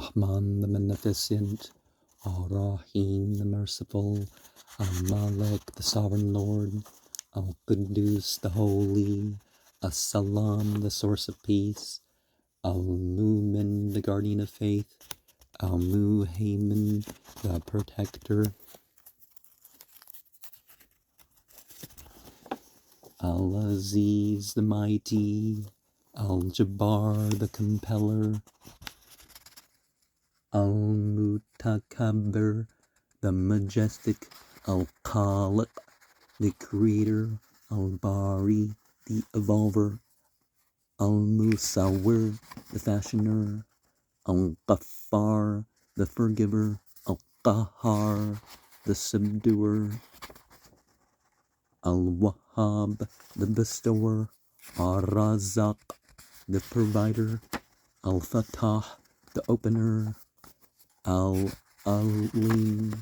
Ar-Rahman, the Beneficent, Ar-Rahim, the Merciful, Al-Malik, the Sovereign Lord, Al-Quddus, the Holy, As-Salam, the Source of Peace, Al-Mu'min, the Guardian of Faith, Al-Muhaymin, the Protector, Al-Aziz, the Mighty, Al-Jabbar, the Compeller, Al-Mutakabbir, the Majestic, Al-Khaliq, the Creator, Al-Bari, the Evolver, Al-Musawwir, the Fashioner, Al-Ghaffar, the Forgiver, Al-Qahhar, the Subduer, Al-Wahhab, the Bestower, Ar-Razaq, the Provider, Al-Fatah, the Opener, Al-Alim,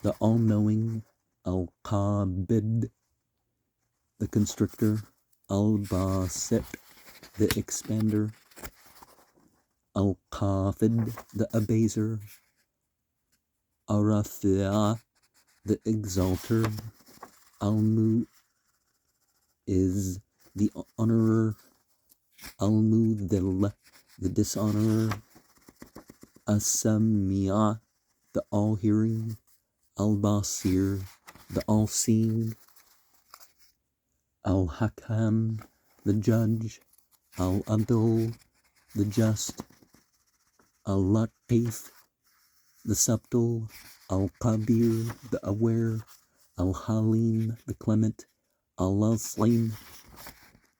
the All-Knowing, Al-Qabid, the Constrictor, Al-Basit, the Expander, Al-Qafid, the Abaser, Al-Rafi'ah, the Exalter, Al-Mu'iz, the Honorer, Al-Mudhil, the Dishonorer, As-Sami'ah, the All-Hearing, Al-Basir, the All-Seeing, Al-Hakam, the Judge, Al-Adl, the Just, Al-Latif, the Subtle, Al-Kabir, the Aware, Al-Halim, the Clement, Al-Aslim,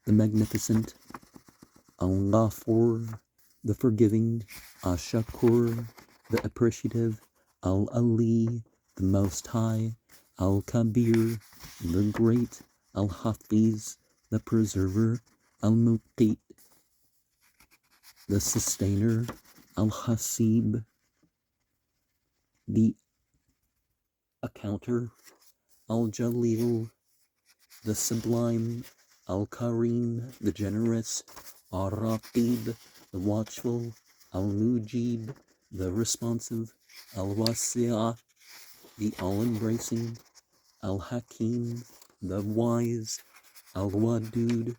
the Magnificent, Al-Ghafur, the Forgiving, Al-Shakur, the Appreciative, Al-Ali, the Most High, Al-Kabir, the Great, Al-Hafiz, the Preserver, Al-Muqit, the Sustainer, Al-Hasib, the Accounter, Al-Jalil, the Sublime, Al-Karim, the Generous, Al-Raqib, the Watchful, Al-Mujib, the Responsive, Al-Wasi'ah, the All-Embracing, Al-Hakim, the Wise, Al-Wadud,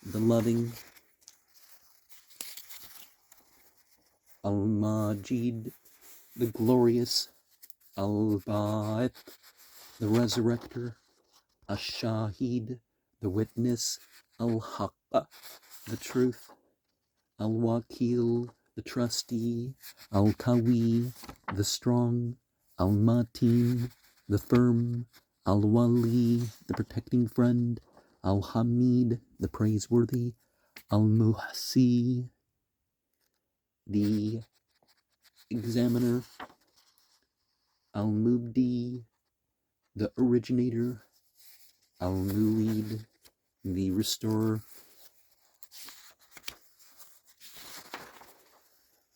the Loving, Al-Majid, the Glorious, Al-Ba'ith, the Resurrector, Ash-Shahid, the Witness, Al-Haqqa, the Truth, Al-Wakil, the Trustee, Al-Qawi, the Strong, Al-Mateen, the Firm, Al-Wali, the Protecting Friend, Al-Hamid, the Praiseworthy, Al-Muhsi, the Examiner, Al-Mubdi, the Originator, Al-Mu'id, the Restorer,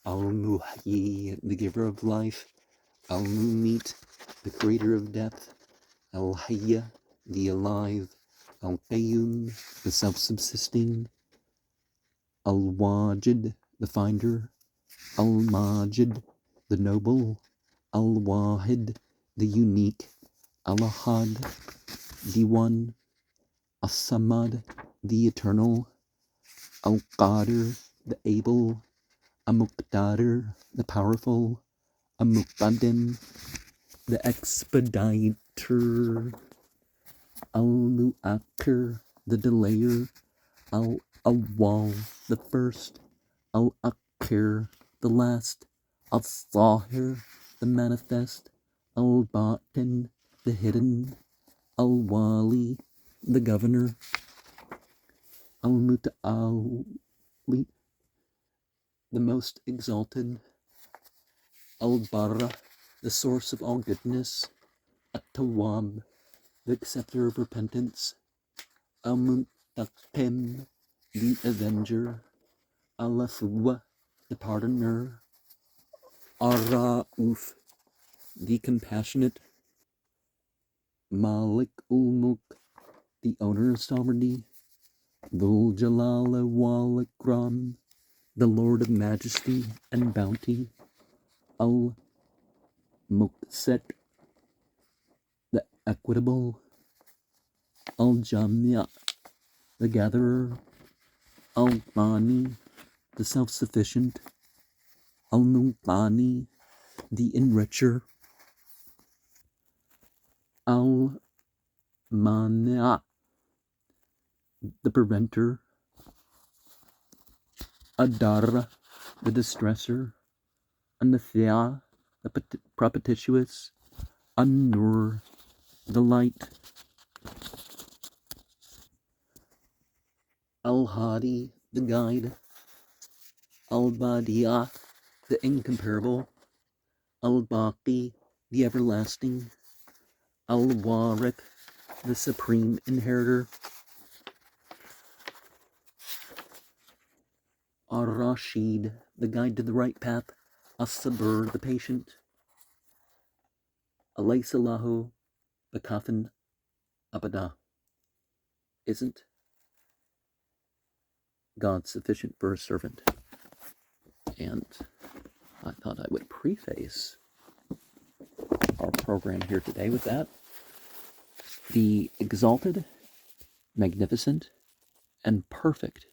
Al-Muhyi, the Giver of Life, Al-Mumit, the Creator of Depth, Al-Hayya, the Alive, Al-Qayyum, the Self-Subsisting, Al-Wajid, the Finder, Al-Majid, the Noble, Al-Wahid, the Unique, Al-Ahad, the One, As-Samad, the Eternal, Al-Qadir, the Able, Al-Muqtadir, the Powerful, Al-Muqaddim, the Expediter, Al-Mu'akhir, the Delayer, Al-Awwal, the First, Al-Akhir, the Last, Al-Zahir, the Manifest, Al-Batin, the Hidden, Al-Wali, the Governor, Al-Muta'ali, the Most Exalted, Al-Barra, the Source of all goodness, At-Tawwab, the Acceptor of repentance, Al-Muntaqim, the Avenger, Al-Afwa, the Pardoner, Ar-Ra'uf, the Compassionate, Malik ul-Mulk, the Owner of Sovereignty, Dhul Jalal wal Ikram, the Lord of Majesty and Bounty, Al-Muqsit, the Equitable, Al-Jamia, the Gatherer, Al-Mani, the Self-Sufficient, Al-Mumtani, the Enricher, Al-Mania, the Preventer, Adar, the Distresser, Anathea, the Propitious, An-Nur, the Light, Al-Hadi, the Guide, Al-Badi'ah, the Incomparable, Al-Baqi, the Everlasting, Al-Warik, the Supreme Inheritor, Ar-Rashid, the Guide to the Right Path, As-Sabr, the Patient, Alaysalahu, the Kafan Abada. Isn't God sufficient for a servant? And I thought I would preface our program here today with that. The exalted, magnificent, and perfect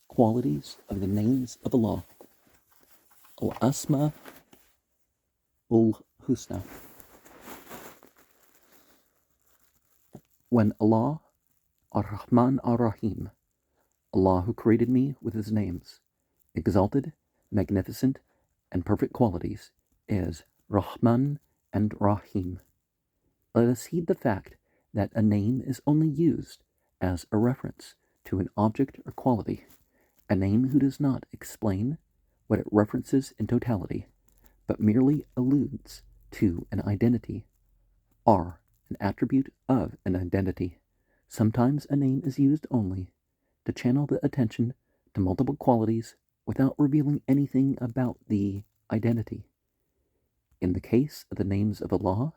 qualities of the names of Allah. Al-Asma Ul-Husna. When Allah, Ar-Rahman Ar-Rahim, Allah who created me with his names, exalted, magnificent, and perfect qualities, is Rahman and Rahim. Let us heed the fact that a name is only used as a reference to an object or quality. A name who does not explain what it references in totality, but merely alludes to an identity, are an attribute of an identity. Sometimes a name is used only to channel the attention to multiple qualities without revealing anything about the identity. In the case of the names of Allah,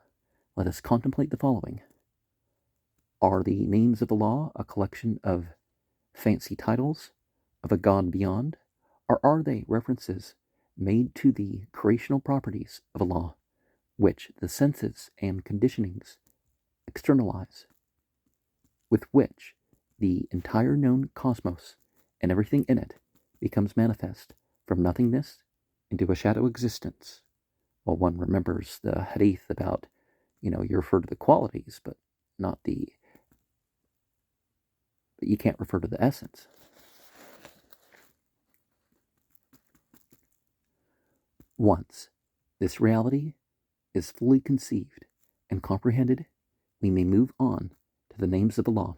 let us contemplate the following. Are the names of Allah a collection of fancy titles of a God beyond, or are they references made to the creational properties of Allah, which the senses and conditionings externalize, with which the entire known cosmos and everything in it becomes manifest from nothingness into a shadow existence? Well, one remembers the hadith about, you refer to the qualities, but you can't refer to the essence. Once this reality is fully conceived and comprehended, we may move on to the names of Allah.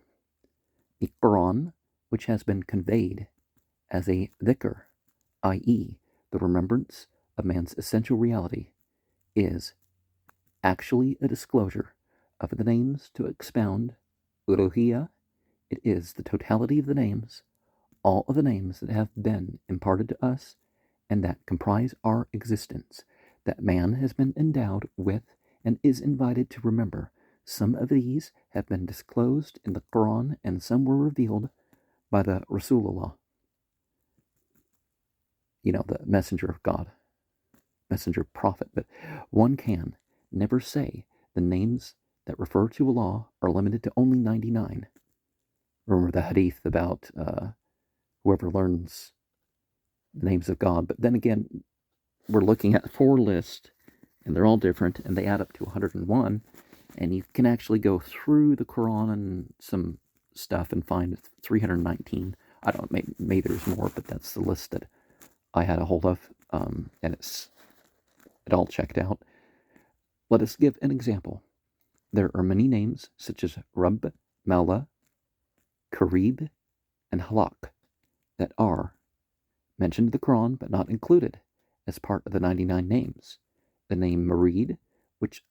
The Quran, which has been conveyed as a dhikr, i.e., the remembrance of man's essential reality, is actually a disclosure of the names to expound uluhiyya. It is the totality of the names, all of the names that have been imparted to us and that comprise our existence, that man has been endowed with and is invited to remember. Some of these have been disclosed in the Quran and some were revealed by the Rasulullah, the messenger of God, messenger prophet. But one can never say the names that refer to Allah are limited to only 99. Remember the hadith about whoever learns the names of God. But then again, we're looking at 4 lists, and they're all different, and they add up to 101. And you can actually go through the Quran and some stuff and find 319. I don't know, maybe there's more, but that's the list that I had a hold of, and it all checked out. Let us give an example. There are many names such as Rabb, Mawla, Karib, and Halak that are mentioned in the Quran but not included as part of the 99 names. The name Murid, which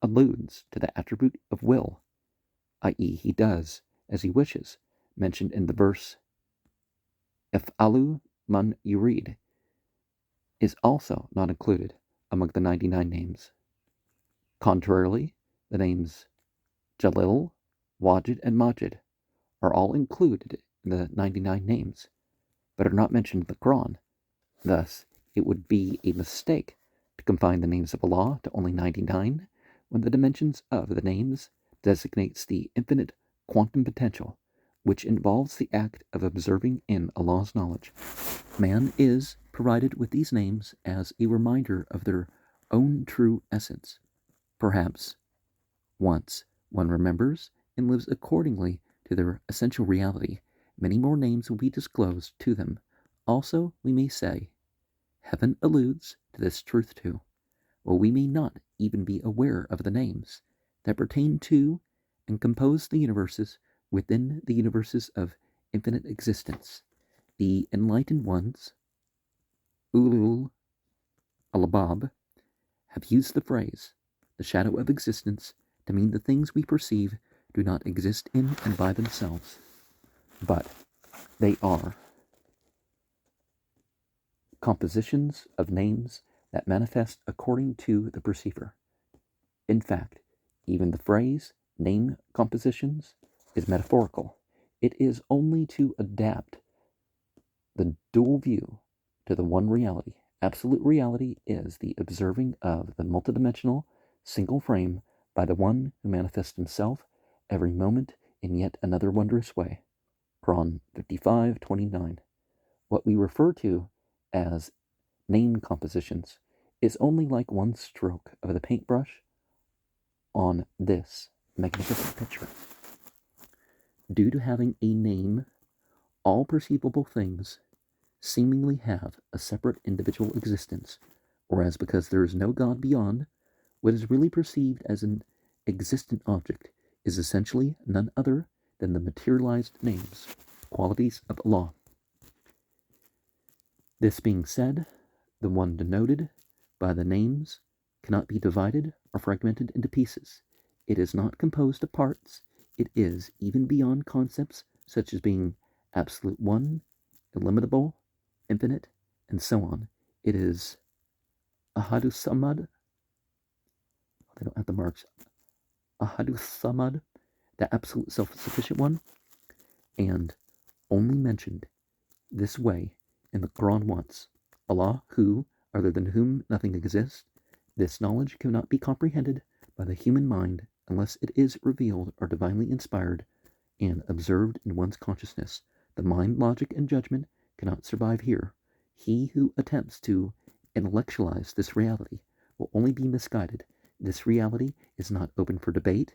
alludes to the attribute of will, i.e., he does as he wishes, mentioned in the verse If'alu man yurid, is also not included among the 99 names. Contrarily, the names Jalil, Wajid, and Majid are all included in the 99 names. but are not mentioned in the Quran. Thus, it would be a mistake to confine the names of Allah to only 99 when the dimensions of the names designates the infinite quantum potential, which involves the act of observing in Allah's knowledge. Man is provided with these names as a reminder of their own true essence. Perhaps, once one remembers and lives accordingly to their essential reality, many more names will be disclosed to them. Also, we may say, heaven alludes to this truth too, while we may not even be aware of the names that pertain to and compose the universes within the universes of infinite existence. The enlightened ones, Ulul Albab, have used the phrase, the shadow of existence, to mean the things we perceive do not exist in and by themselves, but they are compositions of names that manifest according to the perceiver. In fact, even the phrase name compositions is metaphorical. It is only to adapt the dual view to the one reality. Absolute reality is the observing of the multidimensional single frame by the one who manifests himself every moment in yet another wondrous way. Quran 55:29. What we refer to as name compositions is only like one stroke of the paintbrush on this magnificent picture. Due to having a name, all perceivable things seemingly have a separate individual existence, whereas because there is no God beyond, what is really perceived as an existent object is essentially none other than the materialized names, qualities of Allah. This being said, the one denoted by the names cannot be divided or fragmented into pieces. It is not composed of parts. It is even beyond concepts such as being absolute one, illimitable, infinite, and so on. It is Ahadu Samad. They don't have the marks. Ahadu Samad, the absolute self-sufficient one, and only mentioned this way in the Quran once. Allah, who, other than whom nothing exists, this knowledge cannot be comprehended by the human mind unless it is revealed or divinely inspired and observed in one's consciousness. The mind, logic, and judgment cannot survive here. He who attempts to intellectualize this reality will only be misguided. This reality is not open for debate.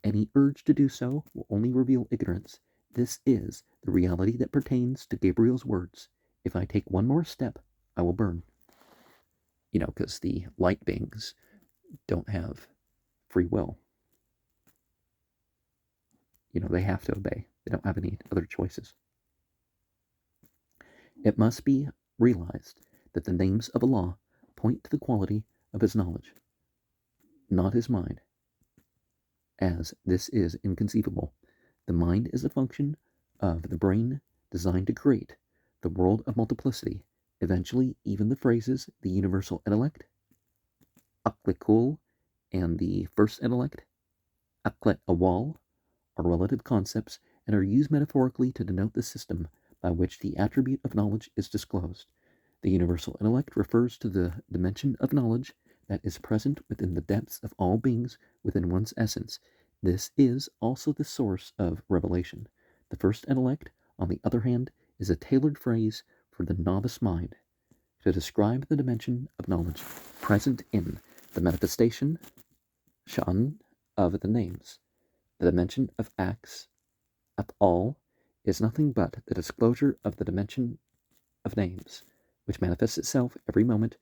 Any urge to do so will only reveal ignorance. This is the reality that pertains to Gabriel's words. If I take one more step, I will burn. Because the light beings don't have free will. They have to obey. They don't have any other choices. It must be realized that the names of Allah point to the quality of His knowledge, not His mind, as this is inconceivable. The mind is a function of the brain designed to create the world of multiplicity. Eventually, even the phrases, the universal intellect, Aqlikul, and the first intellect, Aqlet Awal, are relative concepts and are used metaphorically to denote the system by which the attribute of knowledge is disclosed. The universal intellect refers to the dimension of knowledge that is present within the depths of all beings within one's essence. This is also the source of revelation. The first intellect, on the other hand, is a tailored phrase for the novice mind to describe the dimension of knowledge present in the manifestation, Shan, of the names. The dimension of acts, Af'al, is nothing but the disclosure of the dimension of names, which manifests itself every moment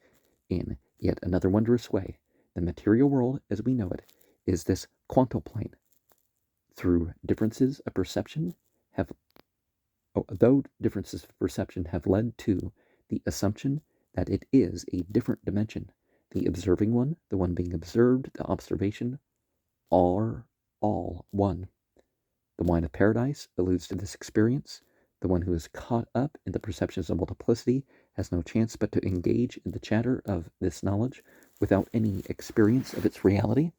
in yet another wondrous way. The material world, as we know it, is this quantal plane. Though differences of perception have led to the assumption that it is a different dimension, the observing one, the one being observed, the observation, are all one. The wine of paradise alludes to this experience. The one who is caught up in the perceptions of multiplicity has no chance but to engage in the chatter of this knowledge without any experience of its reality.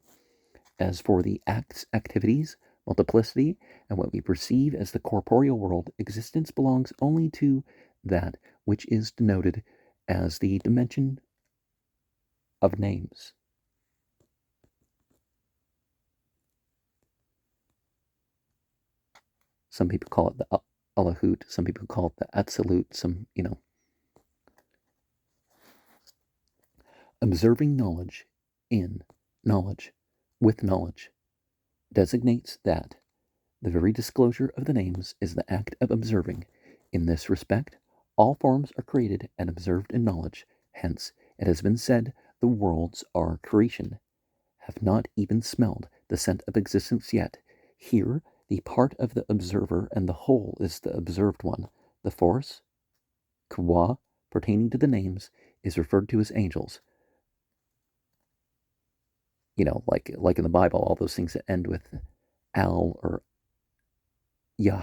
As for the acts, activities, multiplicity, and what we perceive as the corporeal world, existence belongs only to that which is denoted as the dimension of names. Some people call it the Allahut, some people call it the Absolute, some, Observing knowledge in knowledge with knowledge designates that the very disclosure of the names is the act of observing. In this respect, all forms are created and observed in knowledge. Hence, it has been said, the worlds are creation, have not even smelled the scent of existence yet. Here, the part of the observer and the whole is the observed one. The force, kwa, pertaining to the names, is referred to as angels. Like in the Bible, all those things that end with al or yah,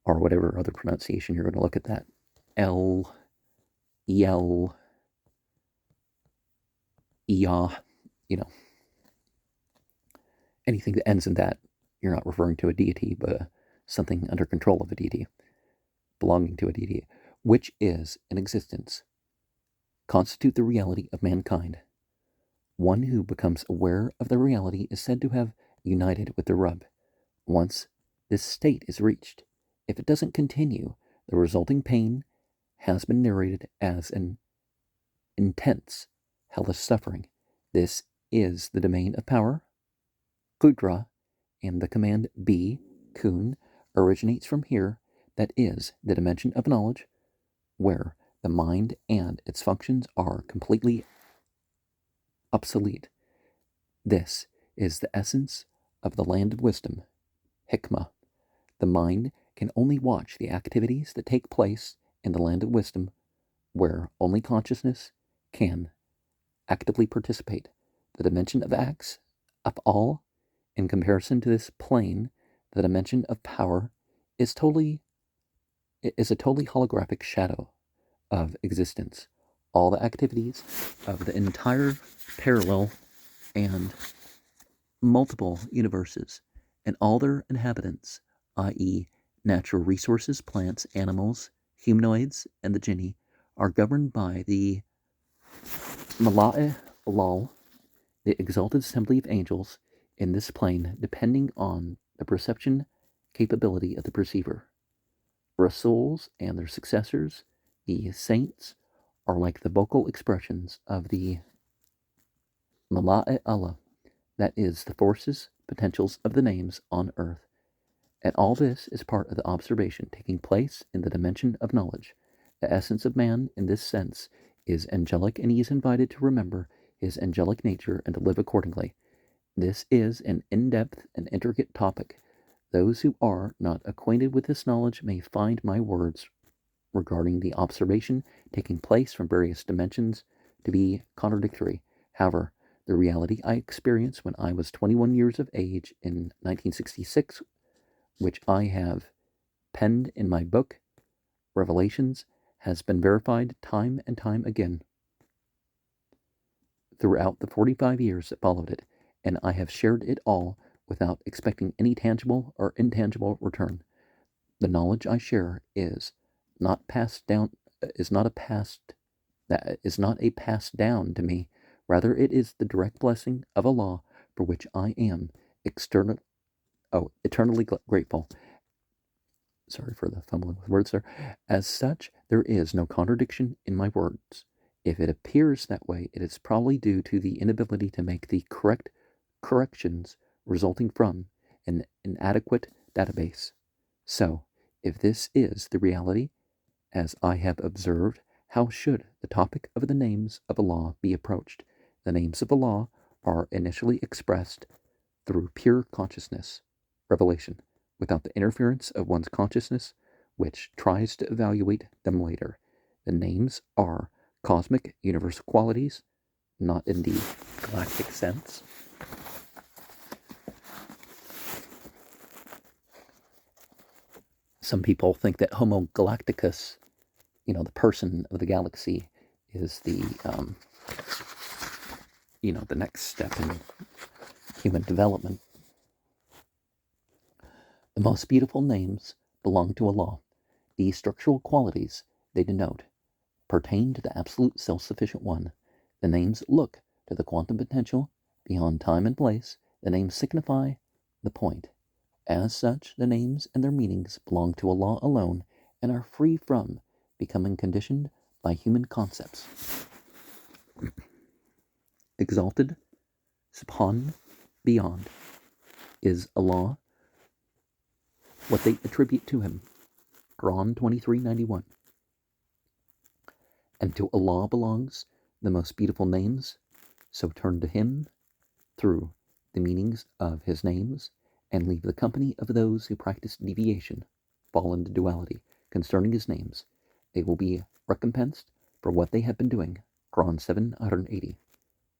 or whatever other pronunciation you're going to look at that. El, yel, yah, anything that ends in that, you're not referring to a deity, but something under control of a deity, belonging to a deity, which is in existence, constitute the reality of mankind. One who becomes aware of the reality is said to have united with the Rabb. Once this state is reached, if it doesn't continue, the resulting pain has been narrated as an intense, hellish suffering. This is the domain of power, Qudra, and the command be, kun, originates from here, that is, the dimension of knowledge, where the mind and its functions are completely obsolete. This is the essence of the land of wisdom, hikmah. The mind can only watch the activities that take place in the land of wisdom, where only consciousness can actively participate. The dimension of acts, of all, in comparison to this plane, the dimension of power, is a totally holographic shadow of existence. All the activities of the entire parallel and multiple universes and all their inhabitants, i.e., natural resources, plants, animals, humanoids, and the jinni, are governed by the Mala'e Lal, the exalted assembly of angels, in this plane, depending on the perception capability of the perceiver. Rasuls and their successors, the saints, are like the vocal expressions of the Mala'e Allah, that is, the forces, potentials of the names on earth. And all this is part of the observation taking place in the dimension of knowledge. The essence of man, in this sense, is angelic, and he is invited to remember his angelic nature and to live accordingly. This is an in-depth and intricate topic. Those who are not acquainted with this knowledge may find my words regarding the observation taking place from various dimensions to be contradictory. However, the reality I experienced when I was 21 years of age in 1966, which I have penned in my book, Revelations, has been verified time and time again throughout the 45 years that followed it, and I have shared it all without expecting any tangible or intangible return. The knowledge I share is not a passed down to me. Rather, it is the direct blessing of Allah, for which I am eternally grateful. Sorry for the fumbling with words there. As such, there is no contradiction in my words. If it appears that way, it is probably due to the inability to make the correct corrections resulting from an inadequate database. So, if this is the reality, as I have observed, how should the topic of the names of Allah be approached? The names of Allah are initially expressed through pure consciousness, revelation, without the interference of one's consciousness, which tries to evaluate them later. The names are cosmic universal qualities, not in the galactic sense. Some people think that Homo Galacticus, the person of the galaxy, is the next step in human development. The most beautiful names belong to Allah. The structural qualities they denote pertain to the absolute self-sufficient one. The names look to the quantum potential beyond time and place. The names signify the point. As such, the names and their meanings belong to Allah alone and are free from becoming conditioned by human concepts. Exalted, Subhan, beyond, is Allah, what they attribute to Him. Quran 23:91. And to Allah belongs the most beautiful names, so turn to Him through the meanings of His names, and leave the company of those who practice deviation, fall into duality, concerning His names. They will be recompensed for what they have been doing. Quran 7:180.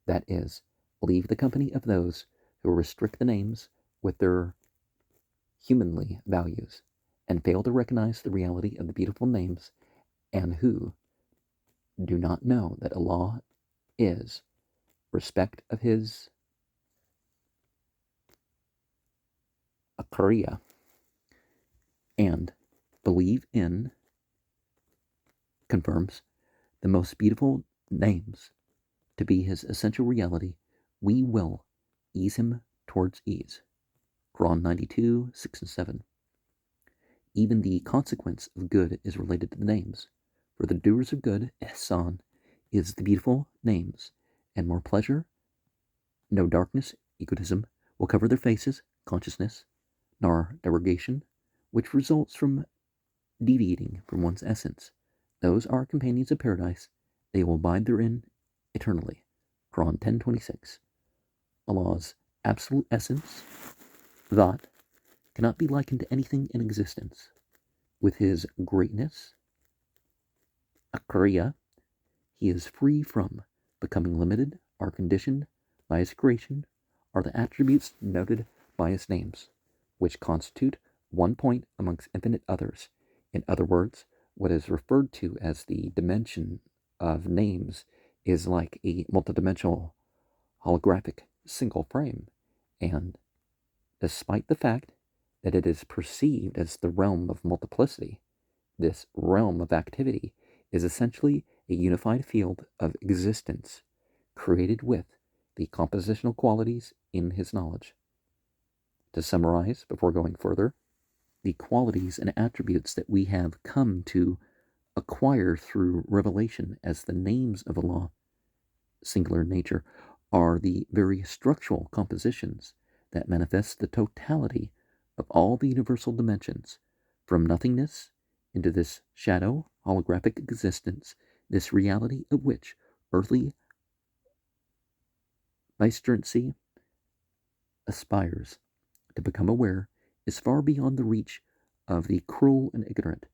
That is, leave the company of those who restrict the names with their humanly values, and fail to recognize the reality of the beautiful names, and who do not know that Allah is respect of His Akariya, and believe in, confirms, the most beautiful names to be His essential reality. We will ease him towards ease. Quran 92:6 and 7. Even the consequence of good is related to the names. For the doers of good, ihsan, is the beautiful names, and more pleasure, no darkness, egotism, will cover their faces, consciousness, nor derogation, which results from deviating from one's essence. Those are companions of paradise. They will abide therein eternally. Quran 10:26. Allah's absolute essence, that cannot be likened to anything in existence. With His greatness, Akariya, He is free from becoming limited or conditioned by His creation, are the attributes noted by His names, which constitute one point amongst infinite others. In other words, what is referred to as the dimension of names is like a multidimensional holographic single frame, and despite the fact that it is perceived as the realm of multiplicity, this realm of activity is essentially a unified field of existence created with the compositional qualities in His knowledge. To summarize, before going further, the qualities and attributes that we have come to acquire through revelation as the names of Allah, singular in nature, are the very structural compositions that manifest the totality of all the universal dimensions, from nothingness into this shadow, holographic existence, this reality of which earthly vibrancy aspires to become aware, is far beyond the reach of the cruel and ignorant.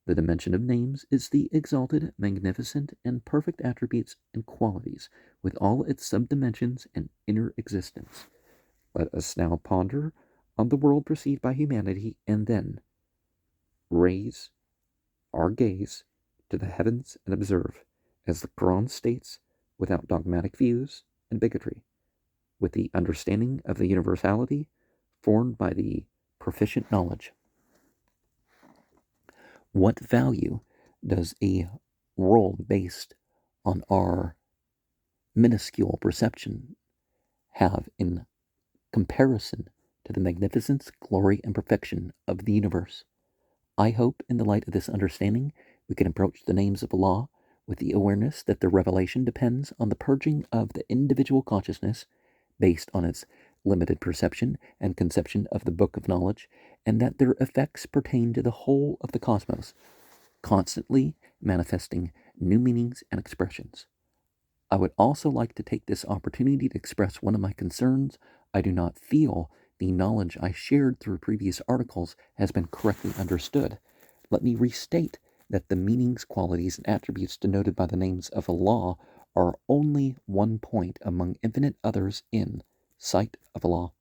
The dimension of names is the exalted, magnificent, and perfect attributes and qualities, with all its subdimensions and inner existence. Let us now ponder on the world perceived by humanity, and then raise our gaze to the heavens and observe, as the Quran states, without dogmatic views and bigotry, with the understanding of the universality formed by the proficient knowledge. What value does a world based on our minuscule perception have in comparison to the magnificence, glory, and perfection of the universe? I hope, in the light of this understanding, we can approach the names of Allah with the awareness that their revelation depends on the purging of the individual consciousness based on its limited perception and conception of the book of knowledge, and that their effects pertain to the whole of the cosmos, constantly manifesting new meanings and expressions. I would also like to take this opportunity to express one of my concerns. I do not feel the knowledge I shared through previous articles has been correctly understood. Let me restate that the meanings, qualities, and attributes denoted by the names of Allah are only one point among infinite others in sight of Allah.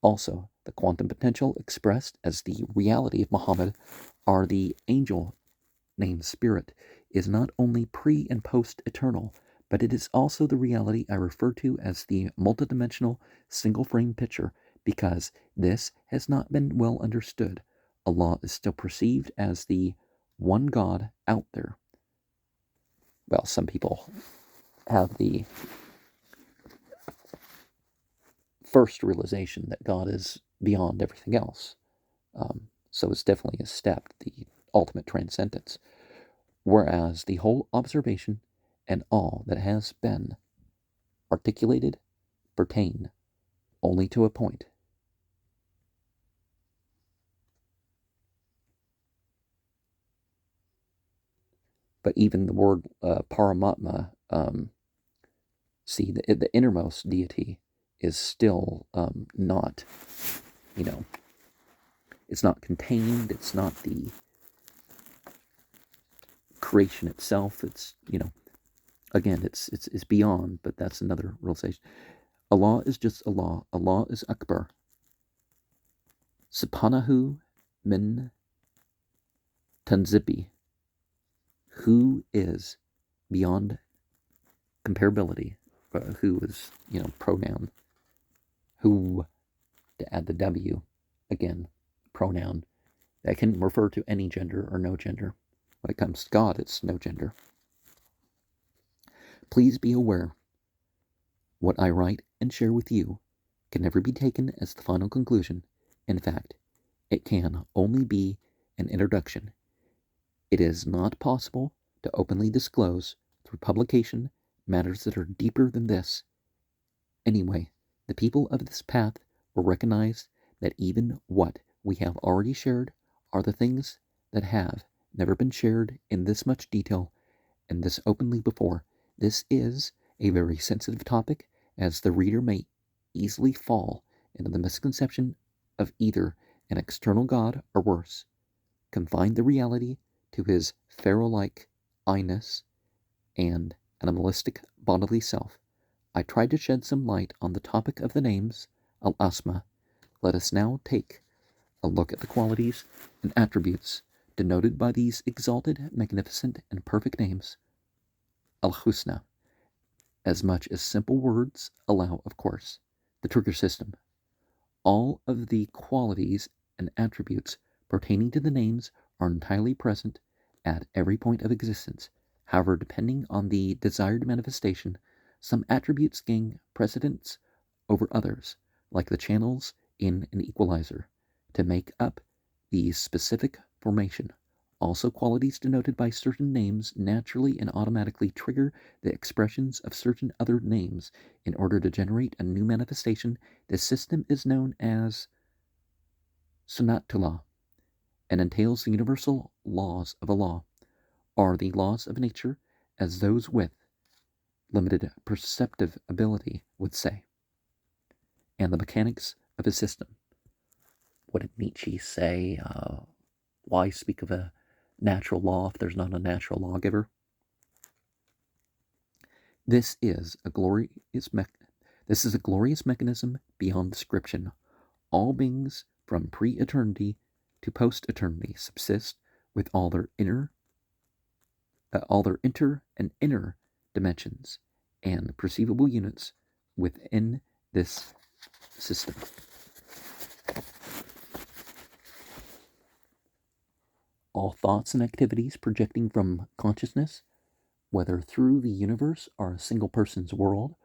Also, the quantum potential expressed as the reality of Muhammad are the angel named Spirit is not only pre and post eternal, but it is also the reality I refer to as the multidimensional single frame picture, because this has not been well understood. Allah is still perceived as the one God out there. Well, some people have the first realization that God is beyond everything else. So it's definitely a step to the ultimate transcendence. Whereas the whole observation and all that has been articulated pertain only to a point. But even the word Paramatma, see, the innermost deity is still not, it's not contained, it's not the creation itself, it's, again, it's beyond, but that's another realization. Allah is just Allah. Allah is Akbar. Subhanahu min tanzibi. Who is beyond comparability. Who is, pronoun. Who, to add the W, again, pronoun. That can refer to any gender or no gender. When it comes to God, it's no gender. Please be aware, what I write and share with you can never be taken as the final conclusion. In fact, it can only be an introduction. It is not possible to openly disclose through publication matters that are deeper than this. Anyway, the people of this path will recognize that even what we have already shared are the things that have never been shared in this much detail and this openly before. This is a very sensitive topic, as the reader may easily fall into the misconception of either an external God or worse, confine the reality to his pharaoh-like I-ness and animalistic bodily self. I tried to shed some light on the topic of the names, Al-Asma. Let us now take a look at the qualities and attributes denoted by these exalted, magnificent, and perfect names, Al-Husna, as much as simple words allow, of course. The trigger system. All of the qualities and attributes pertaining to the names are entirely present at every point of existence. However, depending on the desired manifestation, some attributes gain precedence over others, like the channels in an equalizer, to make up the specific formation. Also, qualities denoted by certain names naturally and automatically trigger the expressions of certain other names in order to generate a new manifestation. This system is known as Sunnatullah and entails the universal laws of Allah, or the laws of nature, as those with limited perceptive ability would say, and the mechanics of a system. What did Nietzsche say? Why speak of a natural law if there's not a natural lawgiver? This is a glorious mechanism beyond description. All beings from pre-eternity to post-eternity subsist with all their inter and inner dimensions and perceivable units within this system. All thoughts and activities projecting from consciousness, whether through the universe or a single person's world,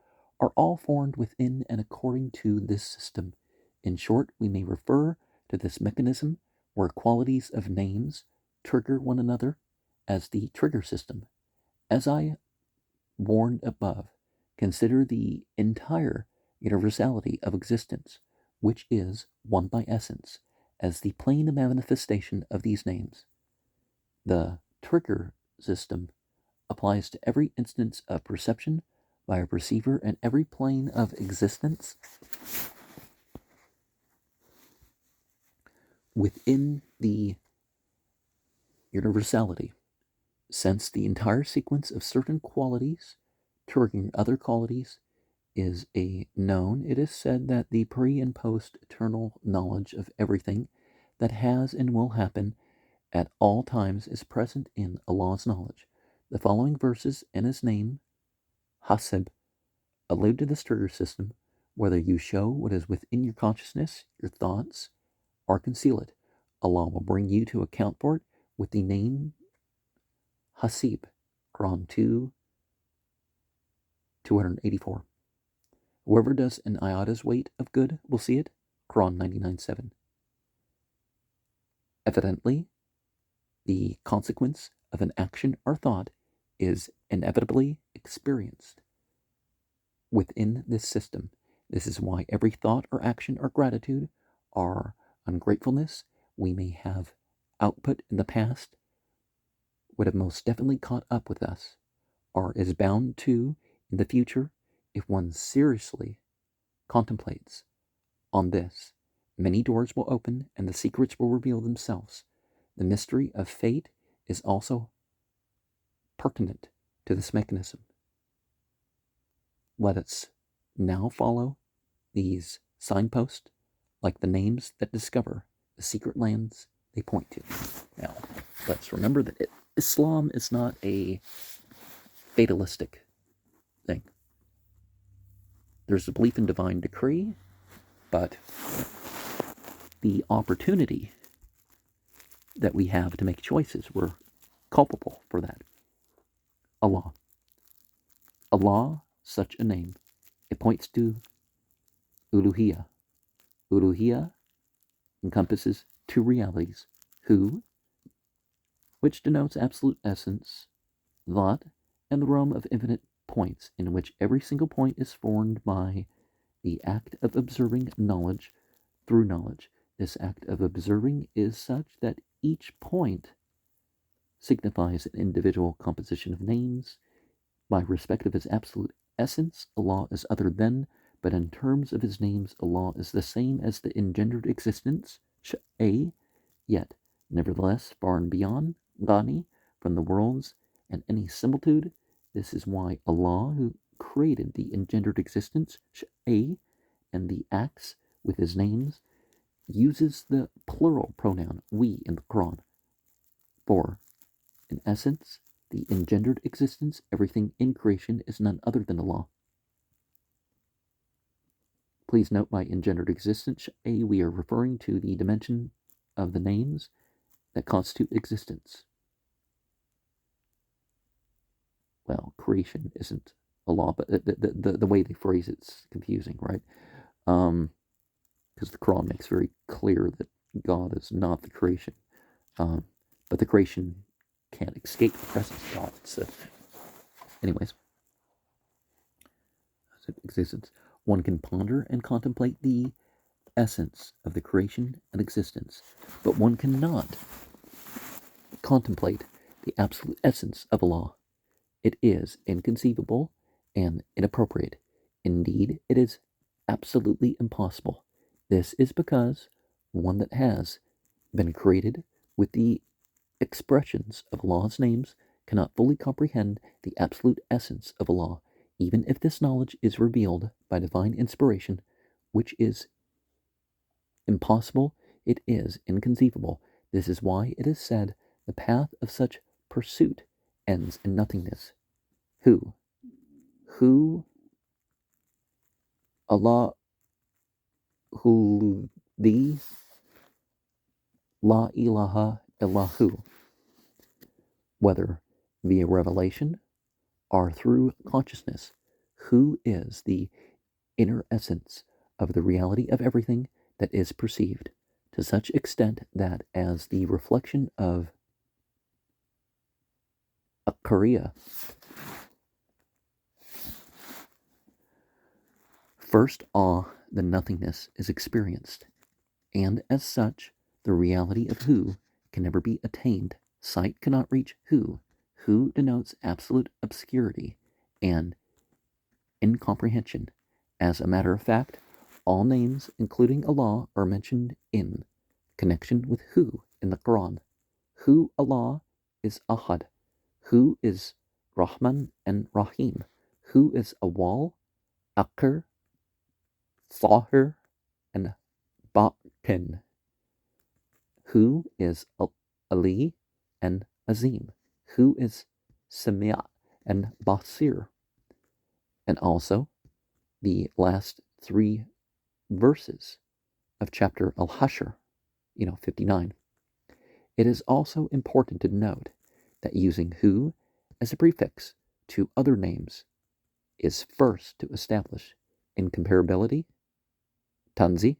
are all formed within and according to this system. In short, we may refer to this mechanism where qualities of names trigger one another as the trigger system. As I warned above, consider the entire universality of existence, which is one by essence, as the plane of manifestation of these names. The trigger system applies to every instance of perception by a perceiver and every plane of existence within the universality. Since the entire sequence of certain qualities triggering other qualities is a known, it is said that the pre and post eternal knowledge of everything that has and will happen at all times is present in Allah's knowledge. The following verses in his name, Hasib, allude to this trigger system, whether you show what is within your consciousness, your thoughts, or conceal it. Allah will bring you to account for it with the name Hasib, Quran 284. Whoever does an iot's weight of good will see it, Quran 99:7. Evidently, the consequence of an action or thought is inevitably experienced within this system. This is why every thought or action or gratitude or ungratefulness we may have output in the past would have most definitely caught up with us, or is bound to in the future if one seriously contemplates on this. Many doors will open and the secrets will reveal themselves. The mystery of fate is also pertinent to this mechanism. Let us now follow these signposts like the names that discover the secret lands they point to. Now, let's remember that Islam is not a fatalistic thing. There's a belief in divine decree, but the opportunity that we have to make choices, we're culpable for that. Allah. Allah, such a name, it points to uluhiyah. Uluhiyah encompasses two realities, who, which denotes absolute essence, that, and the realm of infinite points, in which every single point is formed by the act of observing knowledge through knowledge. This act of observing is such that each point signifies an individual composition of names. By respect of his absolute essence, Allah is other than, but in terms of his names, Allah is the same as the engendered existence, Sh'a, yet, nevertheless, far and beyond, Ghani, from the worlds and any similitude. This is why Allah, who created the engendered existence, Sh'a, and the acts with his names, uses the plural pronoun we in the Quran. For, in essence, the engendered existence, everything in creation, is none other than Allah. Please note by engendered existence, we are referring to the dimension of the names that constitute existence. Well, creation isn't Allah, but the way they phrase it's confusing, right? Because the Quran makes very clear that God is not the creation. But the creation can't escape the presence of God. So, anyways, existence. One can ponder and contemplate the essence of the creation and existence, but one cannot contemplate the absolute essence of Allah. It is inconceivable and inappropriate. Indeed, it is absolutely impossible. This is because one that has been created with the expressions of Allah's names cannot fully comprehend the absolute essence of Allah, even if this knowledge is revealed by divine inspiration, which is impossible. It is inconceivable. This is why it is said, the path of such pursuit ends in nothingness. Who Allah Hulusi, La ilaha illahu, whether via revelation or through consciousness, who is the inner essence of the reality of everything that is perceived, to such extent that as the reflection of a Korea, first awe, the nothingness is experienced, and as such, the reality of who can never be attained. Sight cannot reach who denotes absolute obscurity and incomprehension. As a matter of fact, all names, including Allah, are mentioned in connection with who in the Quran. Who Allah is Ahad, who is Rahman and Rahim, who is Awal, Akhir, Zahir, and Batin, who is Ali and Azim, who is Sami' and Basir, and also the last three verses of chapter Al-Hashr, 59. It is also important to note that using hu as a prefix to other names is first to establish incomparability, tanzi,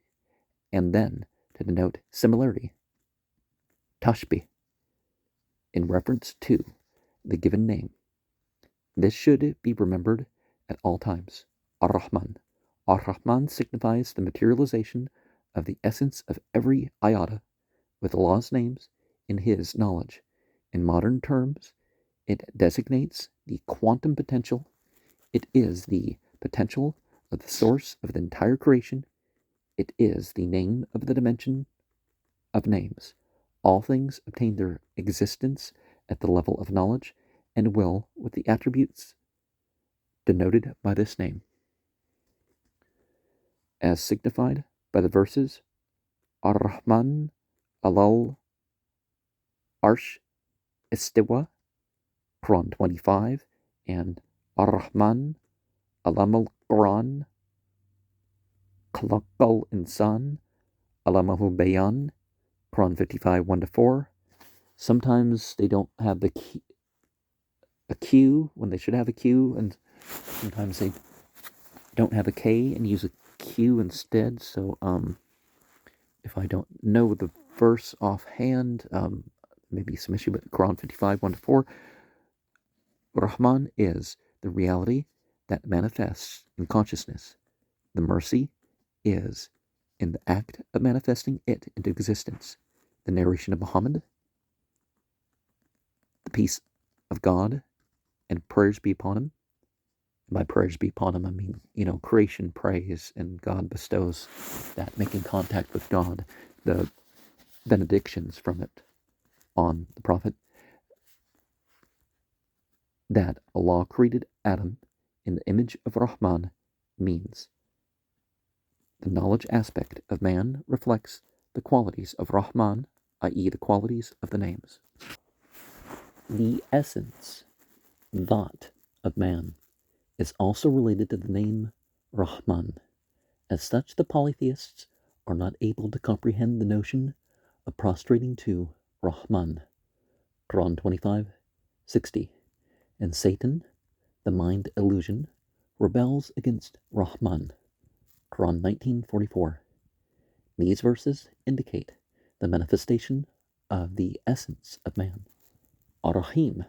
and then to denote similarity, tashbih, in reference to the given name. This should be remembered at all times. Ar-Rahman. Ar-Rahman signifies the materialization of the essence of every iota with Allah's names in His knowledge. In modern terms, it designates the quantum potential. It is the potential of the source of the entire creation. It is the name of the dimension of names. All things obtain their existence at the level of knowledge and will with the attributes denoted by this name, as signified by the verses Ar-Rahman Alal Arsh Istiwa, Quran 25, and Ar-Rahman Alamal Quran Khalaqal Insan Alamahu Bayan, Quran 55, 1-4. Sometimes they don't have a Q when they should have a Q, and sometimes they don't have a K and use a Q instead. So if I don't know the verse offhand, maybe some issue, but Quran 55, 1-4, Rahman is the reality that manifests in consciousness. The mercy is in the act of manifesting it into existence. The narration of Muhammad, the peace of God, and prayers be upon him. By prayers be upon him, I mean, creation prays and God bestows that, making contact with God, the benedictions from it on the Prophet, that Allah created Adam in the image of Rahman means the knowledge aspect of man reflects the qualities of Rahman, i.e. the qualities of the names. The essence, that, of man is also related to the name Rahman. As such, the polytheists are not able to comprehend the notion of prostrating to Rahman, Quran 25, 60. And Satan, the mind illusion, rebels against Rahman, Quran 19:44. These verses indicate the manifestation of the essence of man. Ar-Rahim.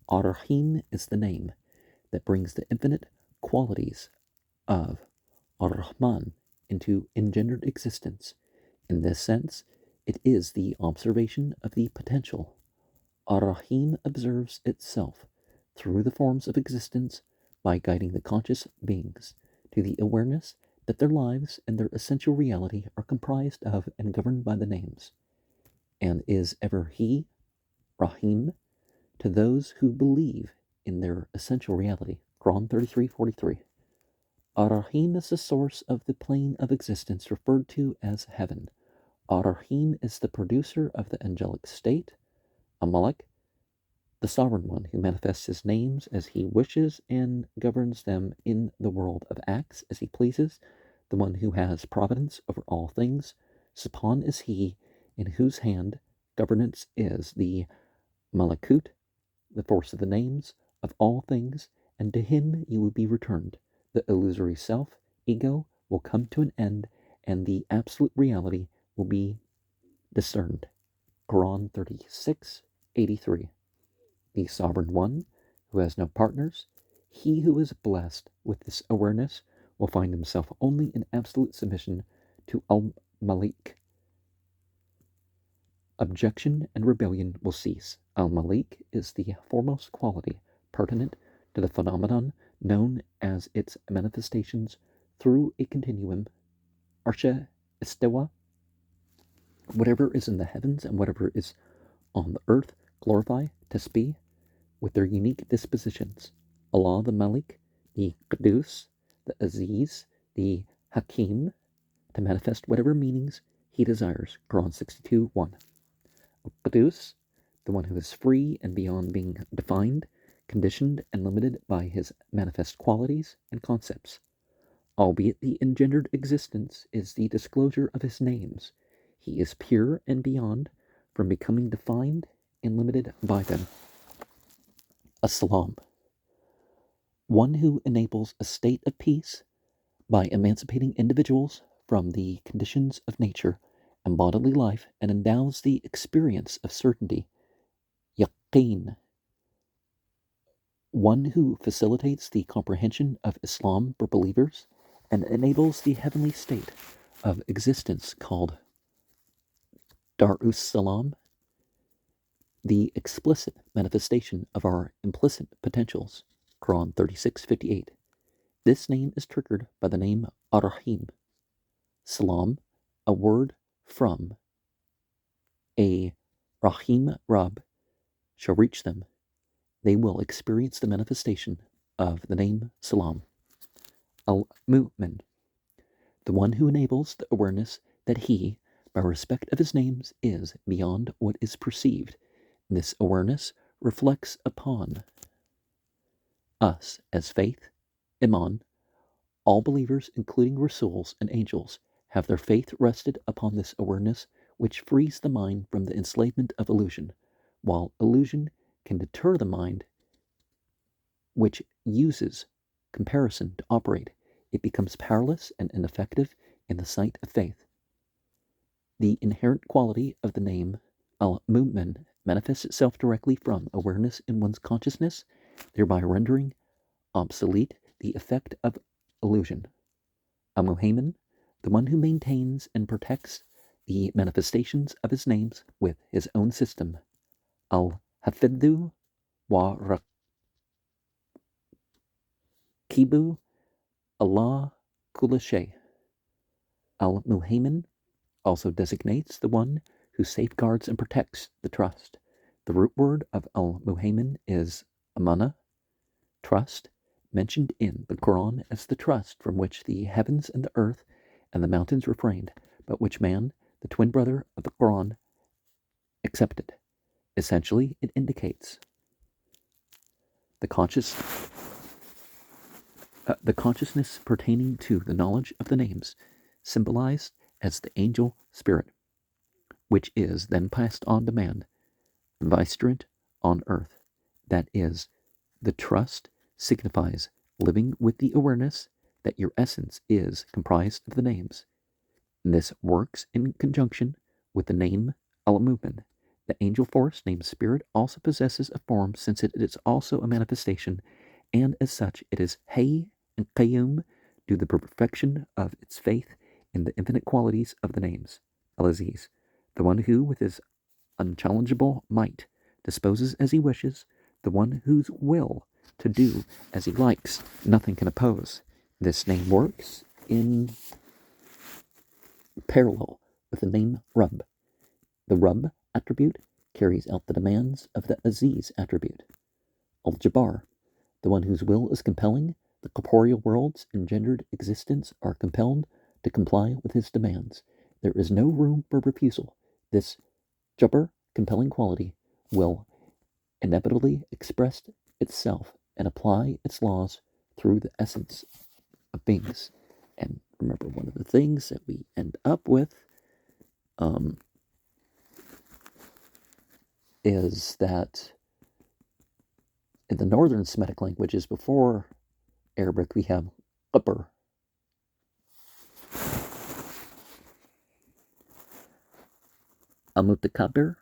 Ar-Rahim is the name that brings the infinite qualities of Ar-Rahman into engendered existence. In this sense, it is the observation of the potential. Ar-Rahim observes itself through the forms of existence by guiding the conscious beings to the awareness that their lives and their essential reality are comprised of and governed by the names, and is ever He, Rahim, to those who believe in their essential reality. Quran 33:43. Ar-Rahim is the source of the plane of existence referred to as heaven. Ar-Rahim is the producer of the angelic state, Amalek, the sovereign one who manifests his names as he wishes and governs them in the world of acts as he pleases, the one who has providence over all things. Subhan is he in whose hand governance is, the Malakut, the force of the names of all things, and to him you will be returned. The illusory self, ego, will come to an end, and the absolute reality will be discerned. Quran 36:83. The sovereign one, who has no partners, he who is blessed with this awareness will find himself only in absolute submission to Al-Malik. Objection and rebellion will cease. Al-Malik is the foremost quality pertinent to the phenomenon known as its manifestations through a continuum. Arsha Istiwa. Whatever is in the heavens and whatever is on the earth glorify, tasbih, with their unique dispositions. Allah the Malik, the Qudus, the Aziz, the Hakim, to manifest whatever meanings He desires. Quran 62:1. Qudus, the one who is free and beyond being defined, conditioned, and limited by His manifest qualities and concepts. Albeit the engendered existence is the disclosure of His names, He is pure and beyond from becoming defined and limited by them. As-Salam, one who enables a state of peace by emancipating individuals from the conditions of nature and bodily life and endows the experience of certainty. Yaqeen, one who facilitates the comprehension of Islam for believers and enables the heavenly state of existence called Darus Salam, the explicit manifestation of our implicit potentials. Quran 36:58. This name is triggered by the name Ar-Rahim. Salam, a word from a Rahim Rab, shall reach them. They will experience the manifestation of the name Salam. Al-Mu'min, the one who enables the awareness that he, by respect of his names, is beyond what is perceived. This awareness reflects upon us as faith, Iman. All believers, including Rasuls and angels, have their faith rested upon this awareness, which frees the mind from the enslavement of illusion, while illusion can deter the mind, which uses comparison to operate. It becomes powerless and ineffective in the sight of faith. The inherent quality of the name Al-Mu'min manifests itself directly from awareness in one's consciousness, thereby rendering obsolete the effect of illusion. Al-Muhaymin, the one who maintains and protects the manifestations of his names with his own system. Al-Hafidhu wa Raqibu Allah Kulla Shay. Al-Muhaymin also designates the one who safeguards and protects the trust. The root word of Al-Muhaymin is amana, trust, mentioned in the Quran as the trust from which the heavens and the earth and the mountains refrained, but which man, the twin brother of the Quran, accepted. Essentially, it indicates the consciousness pertaining to the knowledge of the names, symbolized as the angel spirit, which is then passed on to man, vicegerent on earth. That is, the trust signifies living with the awareness that your essence is comprised of the names. This works in conjunction with the name Al-Mu'min. The angel force named spirit also possesses a form, since it is also a manifestation, and as such it is Hayy and Qayyum due to the perfection of its faith in the infinite qualities of the names. Al-Aziz, the one who with his unchallengeable might disposes as he wishes, the one whose will to do as he likes nothing can oppose. This name works in parallel with the name Rabb. The Rabb attribute carries out the demands of the Aziz attribute. Al-Jabbar, the one whose will is compelling, the corporeal worlds engendered existence are compelled to comply with his demands. There is no room for refusal. This Jabbar, compelling quality, will inevitably express itself and apply its laws through the essence of beings. And remember, one of the things that we end up with is that in the northern Semitic languages before Arabic, we have Qibr. Al-Mutakabir,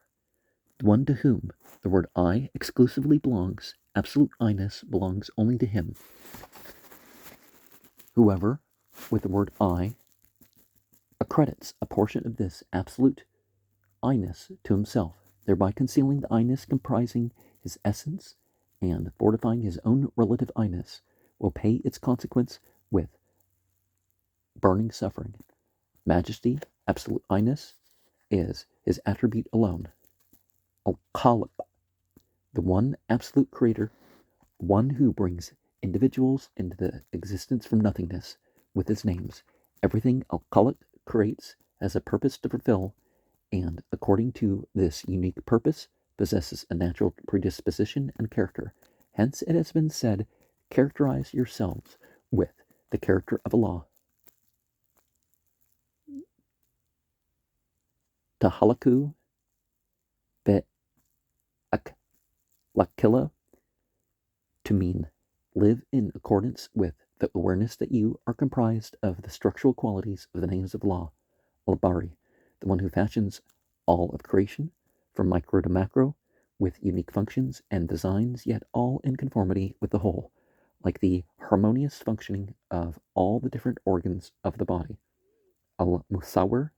the one to whom the word I exclusively belongs, absolute I-ness belongs only to him. Whoever, with the word I, accredits a portion of this absolute I-ness to himself, thereby concealing the I-ness comprising his essence and fortifying his own relative I-ness, will pay its consequence with burning suffering. Majesty, absolute I-ness, is his attribute alone. Al-Khaliq, the one absolute creator, one who brings individuals into the existence from nothingness with his names. Everything Al-Khaliq creates has a purpose to fulfill, and according to this unique purpose, possesses a natural predisposition and character. Hence it has been said, characterize yourselves with the character of Allah. Tahalaku Lakilla, to mean live in accordance with the awareness that you are comprised of the structural qualities of the names of Allah. Al-Bari, the one who fashions all of creation, from micro to macro, with unique functions and designs, yet all in conformity with the whole, like the harmonious functioning of all the different organs of the body. Al-Musawwir,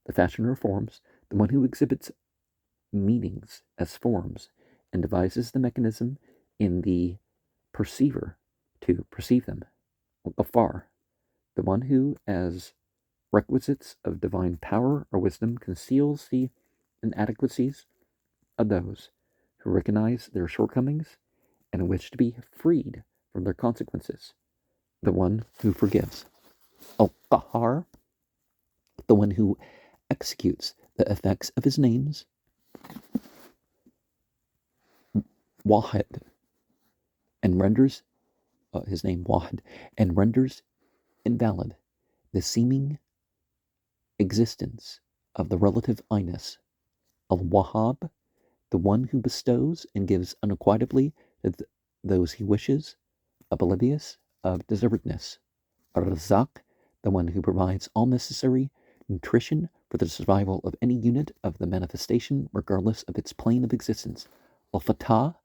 the fashioner of forms, the one who exhibits meanings as forms and devises the mechanism in the perceiver to perceive them. Al-Ghaffar, the one who, as requisites of divine power or wisdom, conceals the inadequacies of those who recognize their shortcomings and wish to be freed from their consequences. The one who forgives. Al-Qahhar, the one who executes the effects of his names. Wahid, and renders his name Wahid, and renders invalid the seeming existence of the relative I-ness. Al-Wahhab, the one who bestows and gives unrequitably to those he wishes, oblivious of deservedness. Ar-Razzaq, the one who provides all necessary nutrition for the survival of any unit of the manifestation, regardless of its plane of existence. Al-Fatah,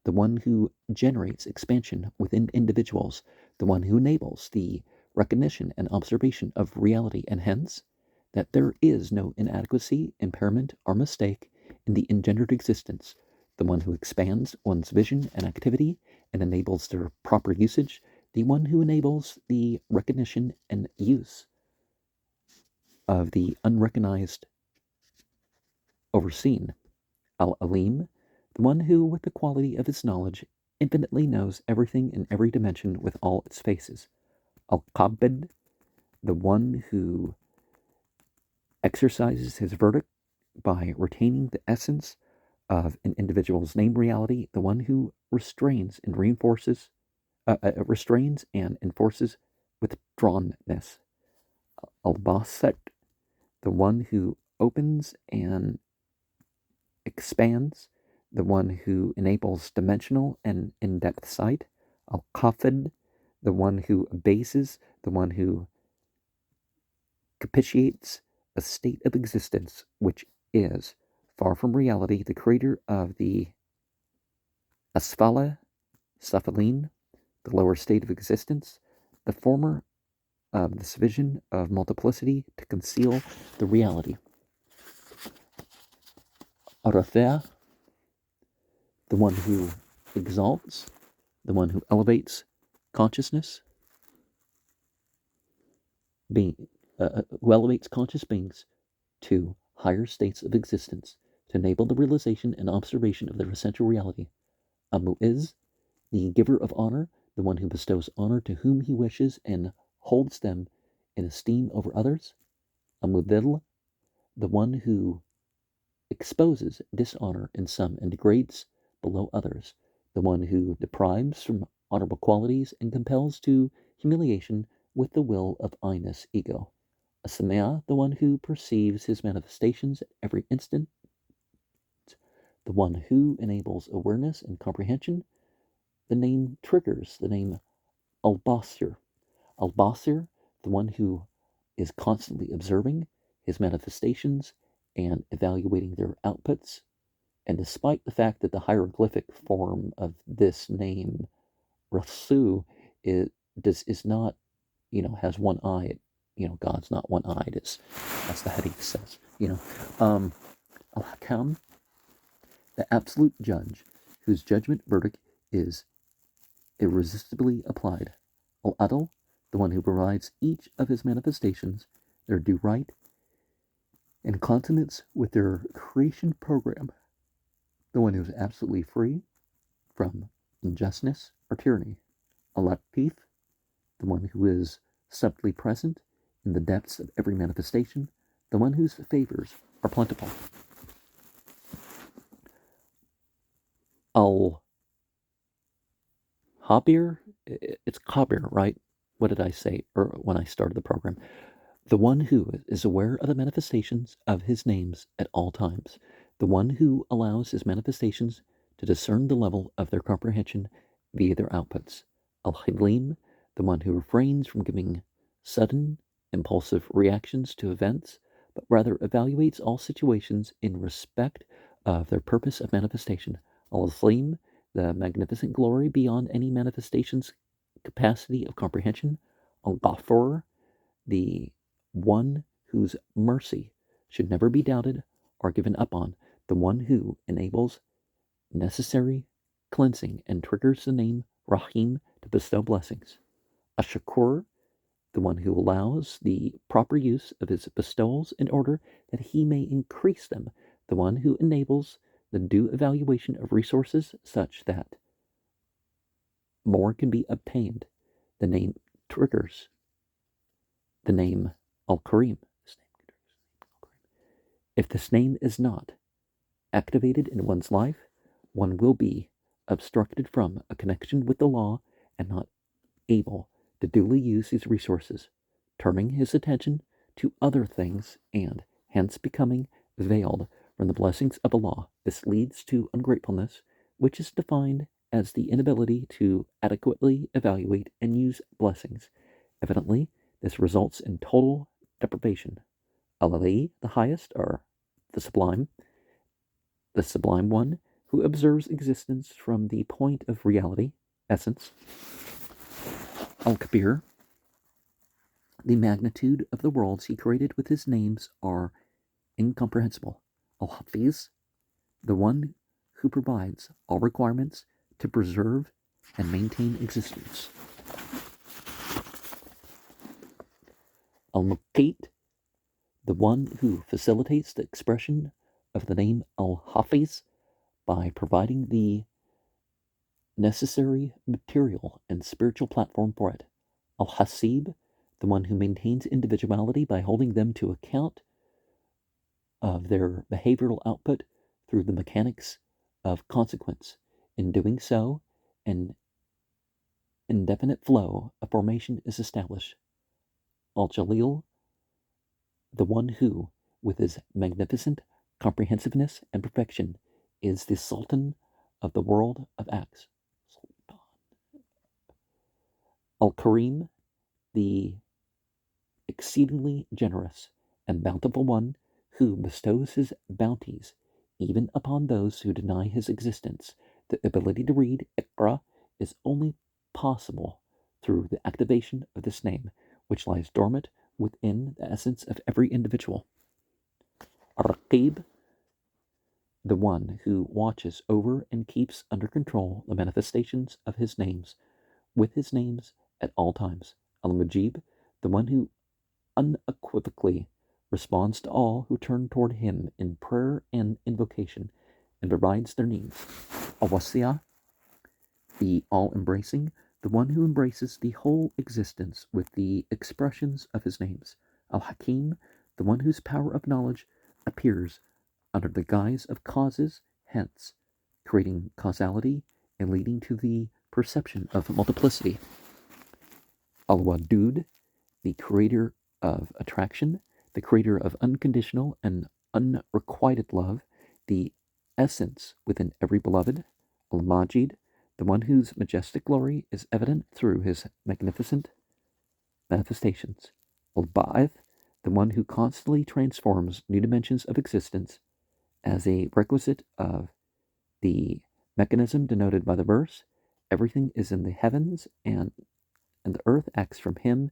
the one who generates expansion within individuals, the one who enables the recognition and observation of reality, and hence that there is no inadequacy, impairment, or mistake in the engendered existence, the one who expands one's vision and activity and enables their proper usage, the one who enables the recognition and use of the unrecognized overseen. Al-Alim, the one who, with the quality of his knowledge, infinitely knows everything in every dimension with all its faces. Al-Qabid, the one who exercises his verdict by retaining the essence of an individual's name reality, the one who restrains and enforces withdrawnness. Al-Basit, the one who opens and expands, the one who enables dimensional and in-depth sight. Al-Qafid, the one who abases, the one who capitiates a state of existence which is far from reality, the creator of the Asfala Safalin, the lower state of existence, the former of this vision of multiplicity to conceal the reality. Arafea, the one who exalts, the one who elevates consciousness, who elevates conscious beings to higher states of existence to enable the realization and observation of their essential reality. Amu'iz, the giver of honor, the one who bestows honor to whom he wishes and holds them in esteem over others. Amudil, the one who exposes dishonor in some and degrades below others, the one who deprives from honorable qualities and compels to humiliation with the will of I-ness, ego. Asamea, the one who perceives his manifestations at every instant, the one who enables awareness and comprehension. The name triggers the name Al-Basir. Al-Basir, the one who is constantly observing his manifestations and evaluating their outputs. And despite the fact that the hieroglyphic form of this name, Rasu, is not, has one eye. God's not one-eyed, as the hadith says. Al-Hakam, the absolute judge, whose judgment verdict is irresistibly applied. Al-Adl, the one who provides each of his manifestations their due right in consonance with their creation program. The one who is absolutely free from injustice or tyranny. Al-Latif, the one who is subtly present in the depths of every manifestation, the one whose favors are plentiful. Al-Habir, it's Kabir, right? What did I say when I started the program? The one who is aware of the manifestations of his names at all times. The one who allows his manifestations to discern the level of their comprehension via their outputs. Al-Halim, the one who refrains from giving sudden, impulsive reactions to events, but rather evaluates all situations in respect of their purpose of manifestation. Al-Azim, the magnificent glory beyond any manifestation's capacity of comprehension. Al-Ghafur, the one whose mercy should never be doubted or given up on, the one who enables necessary cleansing and triggers the name Rahim to bestow blessings. Ashakur, the one who allows the proper use of his bestowals in order that he may increase them, the one who enables the due evaluation of resources such that more can be obtained. The name triggers the name Al-Karim. If this name is not activated in one's life, one will be obstructed from a connection with the law and not able to duly use his resources, turning his attention to other things and hence becoming veiled from the blessings of Allah. This leads to ungratefulness, which is defined as the inability to adequately evaluate and use blessings. Evidently, this results in total deprivation. Allah, the highest, or the sublime one, who observes existence from the point of reality, essence. Al-Kabir, the magnitude of the worlds he created with his names are incomprehensible. Al-Hafiz, the one who provides all requirements to preserve and maintain existence. Al-Muqit, the one who facilitates the expression of the name Al-Hafiz by providing the necessary material and spiritual platform for it. Al-Hasib, the one who maintains individuality by holding them to account of their behavioral output through the mechanics of consequence. In doing so, an indefinite flow of formation is established. Al-Jalil, the one who, with his magnificent comprehensiveness and perfection, is the Sultan of the world of acts. Al-Karim, the exceedingly generous and bountiful one who bestows his bounties even upon those who deny his existence. The ability to read Iqra is only possible through the activation of this name, which lies dormant within the essence of every individual. Ar-Raqib, the one who watches over and keeps under control the manifestations of his names, with his names at all times. Al-Mujib, the one who unequivocally responds to all who turn toward him in prayer and invocation and provides their needs. Al-Wasi'ah, the all-embracing, the one who embraces the whole existence with the expressions of his names. Al-Hakim, the one whose power of knowledge appears under the guise of causes, hence creating causality and leading to the perception of multiplicity. Al-Wadud, the creator of attraction, the creator of unconditional and unrequited love, the essence within every beloved. Al-Majid, the one whose majestic glory is evident through his magnificent manifestations. Al-Ba'ith, the one who constantly transforms new dimensions of existence as a requisite of the mechanism denoted by the verse. Everything is in the heavens, and the earth acts from him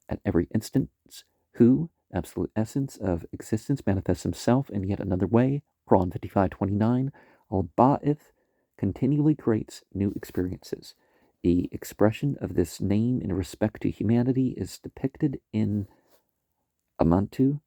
at every instance, who, absolute essence of existence, manifests himself in yet another way. Quran 55:29. Al-Ba'ith continually creates new experiences. The expression of this name in respect to humanity is depicted in Amantu,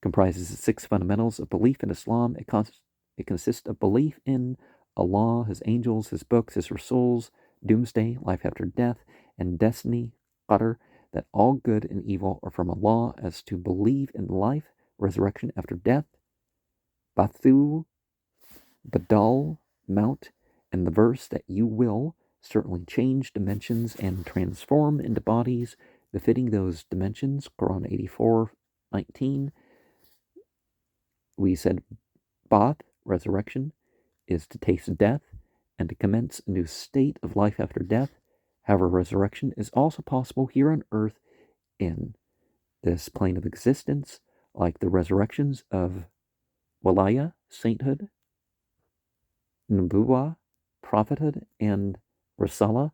comprises the 6 fundamentals of belief in Islam. It consists of belief in Allah, His angels, His books, His Rasuls, doomsday, life after death, and destiny, qadr, that all good and evil are from Allah, as to believe in life, resurrection after death, Bathu, Badal, Mount, and the verse that you will certainly change dimensions and transform into bodies befitting those dimensions. Quran 84:19. We said Ba'ath, resurrection, is to taste death, and to commence a new state of life after death. However, resurrection is also possible here on earth in this plane of existence, like the resurrections of Walaya, sainthood, Nubuwa, prophethood, and Risala,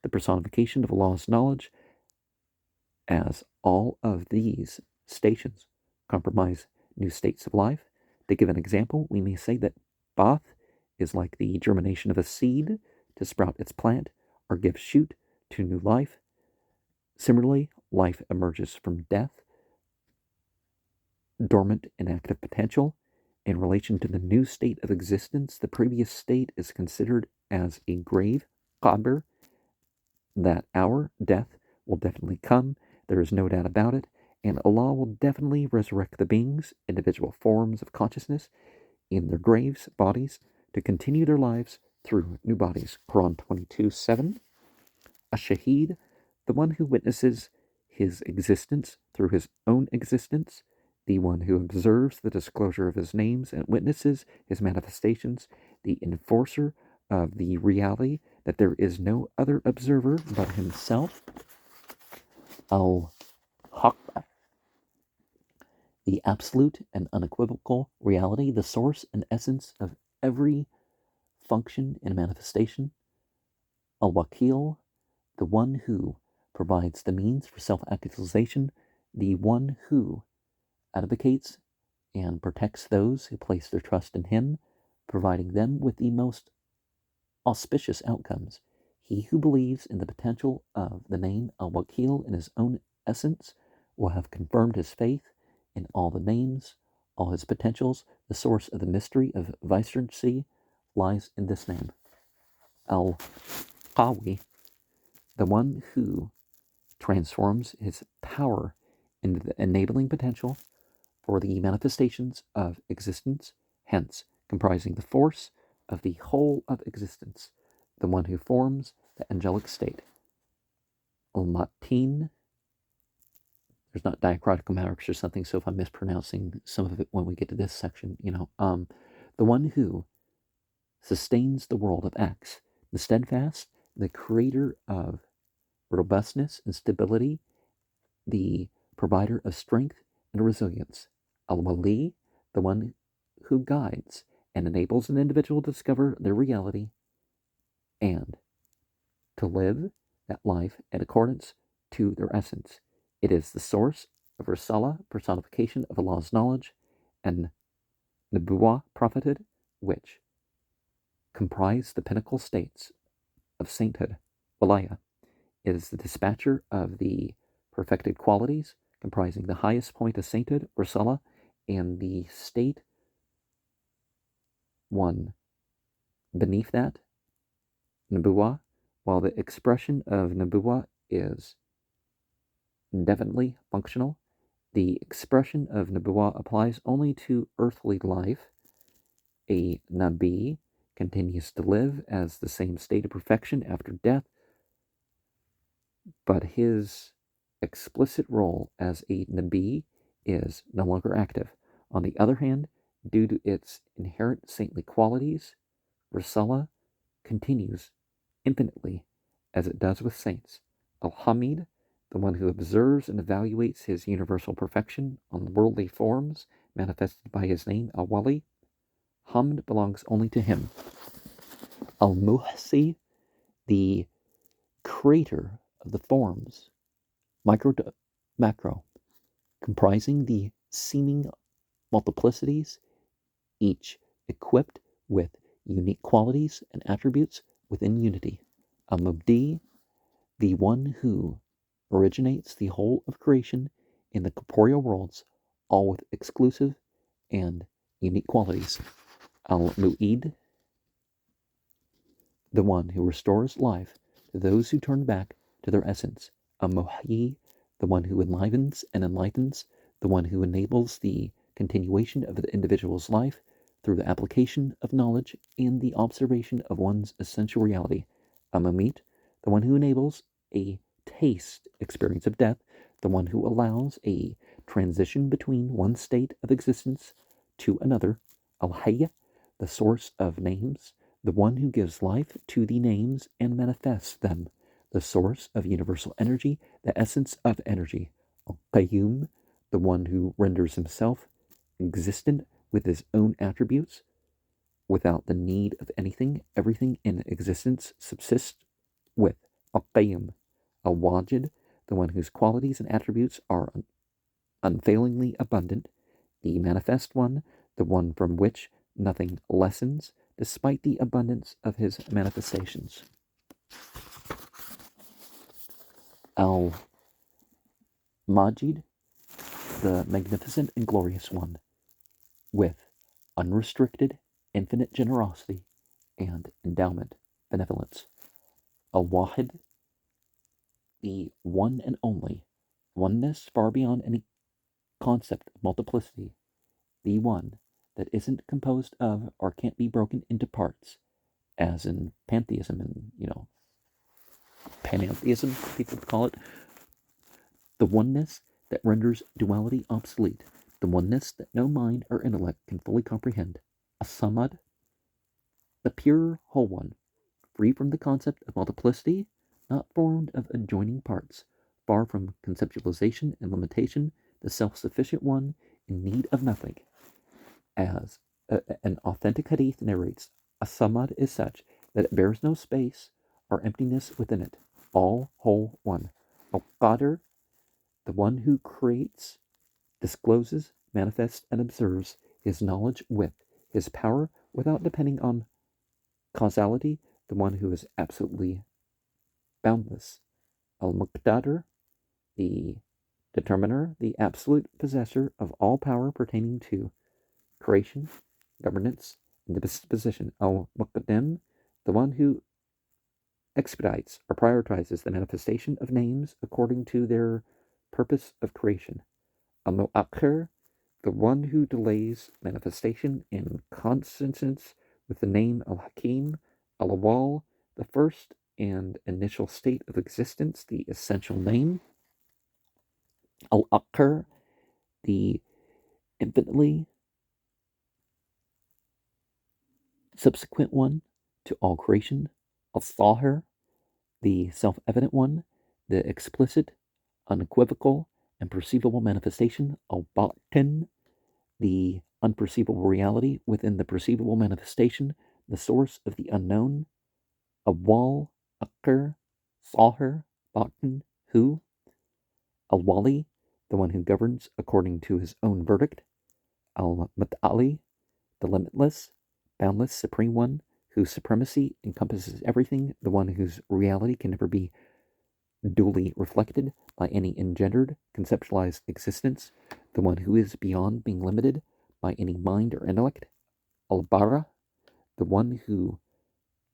the personification of Allah's knowledge, as all of these stations comprise new states of life. To give an example, we may say that Ba'ath is like the germination of a seed to sprout its plant or give shoot to new life. Similarly, life emerges from death, dormant and active potential. In relation to the new state of existence, the previous state is considered as a grave, qabr, that our death will definitely come. There is no doubt about it. And Allah will definitely resurrect the beings, individual forms of consciousness, in their graves, bodies, to continue their lives through new bodies. Quran 22:7. Ash-Shaheed, the one who witnesses his existence through his own existence, the one who observes the disclosure of his names and witnesses his manifestations, the enforcer of the reality that there is no other observer but himself. Al-Haqq, the absolute and unequivocal reality, the source and essence of every function and manifestation. Al-Wakil, the one who provides the means for self-actualization, the one who advocates and protects those who place their trust in him, providing them with the most auspicious outcomes. He who believes in the potential of the name Al-Wakil in his own essence will have confirmed his faith in all the names, all his potentials. The source of the mystery of vicegerency lies in this name. Al-Qawi, the one who transforms his power into the enabling potential for the manifestations of existence, hence comprising the force of the whole of existence, the one who forms the angelic state. Al-Matin, there's not diacritical marks or something, so if I'm mispronouncing some of it when we get to this section, the one who sustains the world of acts, the steadfast, the creator of robustness and stability, the provider of strength and resilience. Al-Wali, the one who guides and enables an individual to discover their reality and to live that life in accordance to their essence. It is the source of Risala, personification of Allah's knowledge, and Nubuwa, prophethood, which comprise the pinnacle states of sainthood. Walaya is the dispatcher of the perfected qualities, comprising the highest point of sainthood, Risala, and the state one beneath that, Nubuwa, while the expression of Nubuwa is indefinitely functional, the expression of Nubuwa applies only to earthly life. A Nabi continues to live as the same state of perfection after death, but his explicit role as a Nabi is no longer active. On the other hand, due to its inherent saintly qualities, Risala continues infinitely as it does with saints. Al-Hamid, the one who observes and evaluates his universal perfection on the worldly forms manifested by his name, Al-Wali. Hamd belongs only to him. Al-Muhsi, the creator of the forms, micro to macro, comprising the seeming multiplicities, each equipped with unique qualities and attributes within unity. Al-Mubdi, the one who originates the whole of creation in the corporeal worlds, all with exclusive and unique qualities. Al-Mu'id, the one who restores life to those who turn back to their essence. Al-Muhyi, the one who enlivens and enlightens, the one who enables the continuation of the individual's life through the application of knowledge and the observation of one's essential reality. Al-Mamit, the one who enables a taste experience of death, the one who allows a transition between one state of existence to another. Al-Hayy, the source of names, the one who gives life to the names and manifests them, the source of universal energy, the essence of energy. Al-Qayyum, the one who renders himself existent with his own attributes, without the need of anything. Everything in existence subsists with. Al-Qayyum. Al-Wajid, the one whose qualities and attributes are unfailingly abundant. The manifest one, the one from which nothing lessens, despite the abundance of his manifestations. Al-Majid, the magnificent and glorious one, with unrestricted, infinite generosity and endowment, benevolence. Al-Wahid, the one and only, oneness far beyond any concept of multiplicity, the one that isn't composed of or can't be broken into parts, as in pantheism and, panentheism, people call it. The oneness that renders duality obsolete, the oneness that no mind or intellect can fully comprehend. As-Samad, the pure whole one, free from the concept of multiplicity, not formed of adjoining parts, far from conceptualization and limitation, the self-sufficient one, in need of nothing. As an authentic hadith narrates, As-Samad is such that it bears no space or emptiness within it, all whole one. Al-Qadr, the one who creates, discloses, manifests, and observes his knowledge with his power without depending on causality, the one who is absolutely boundless. Al-Muqtadir, the determiner, the absolute possessor of all power pertaining to creation, governance, and disposition. Al-Muqaddim, the one who expedites or prioritizes the manifestation of names according to their purpose of creation. Al-Mu'akhir, the one who delays manifestation in consonance with the name Al-Hakim. Al-Awwal, the first and initial state of existence, the essential name. Al-Akhir, the infinitely subsequent one to all creation. Al-Zahir, the self-evident one, the explicit, unequivocal, and perceivable manifestation. Al-Batin, the unperceivable reality within the perceivable manifestation, the source of the unknown. Awwal, Akhir, Zahir, Batin, Hu. Al-Wali, the one who governs according to his own verdict. Al-Mut'ali, the limitless, boundless, supreme one, whose supremacy encompasses everything, the one whose reality can never be duly reflected by any engendered, conceptualized existence, the one who is beyond being limited by any mind or intellect. Al-Bara, the one who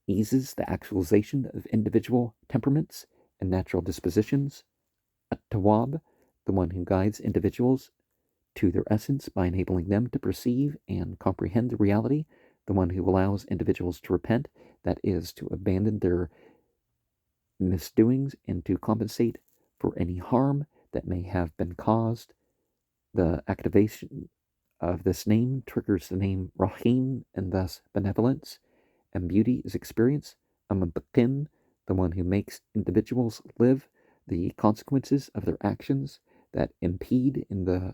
eases the actualization of individual temperaments and natural dispositions. At-Tawwab, the one who guides individuals to their essence by enabling them to perceive and comprehend the reality, the one who allows individuals to repent, that is, to abandon their misdoings and to compensate for any harm that may have been caused. The activation of this name triggers the name Rahim, and thus benevolence and beauty is experienced. Al-Muntaqim, the one who makes individuals live the consequences of their actions that impede in the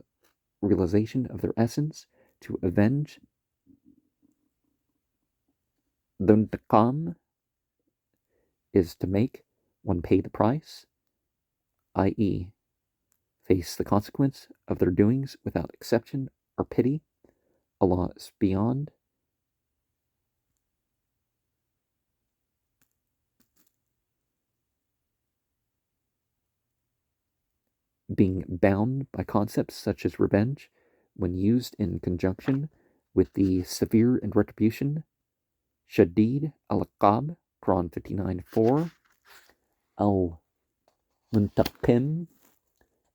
realization of their essence, to avenge. The Intiqam is to make one pay the price, i.e., face the consequence of their doings without exception or pity. Allah is beyond being bound by concepts such as revenge when used in conjunction with the severe and retribution. Shadid al-Aqab, Quran 59:4. Al-Muntaqim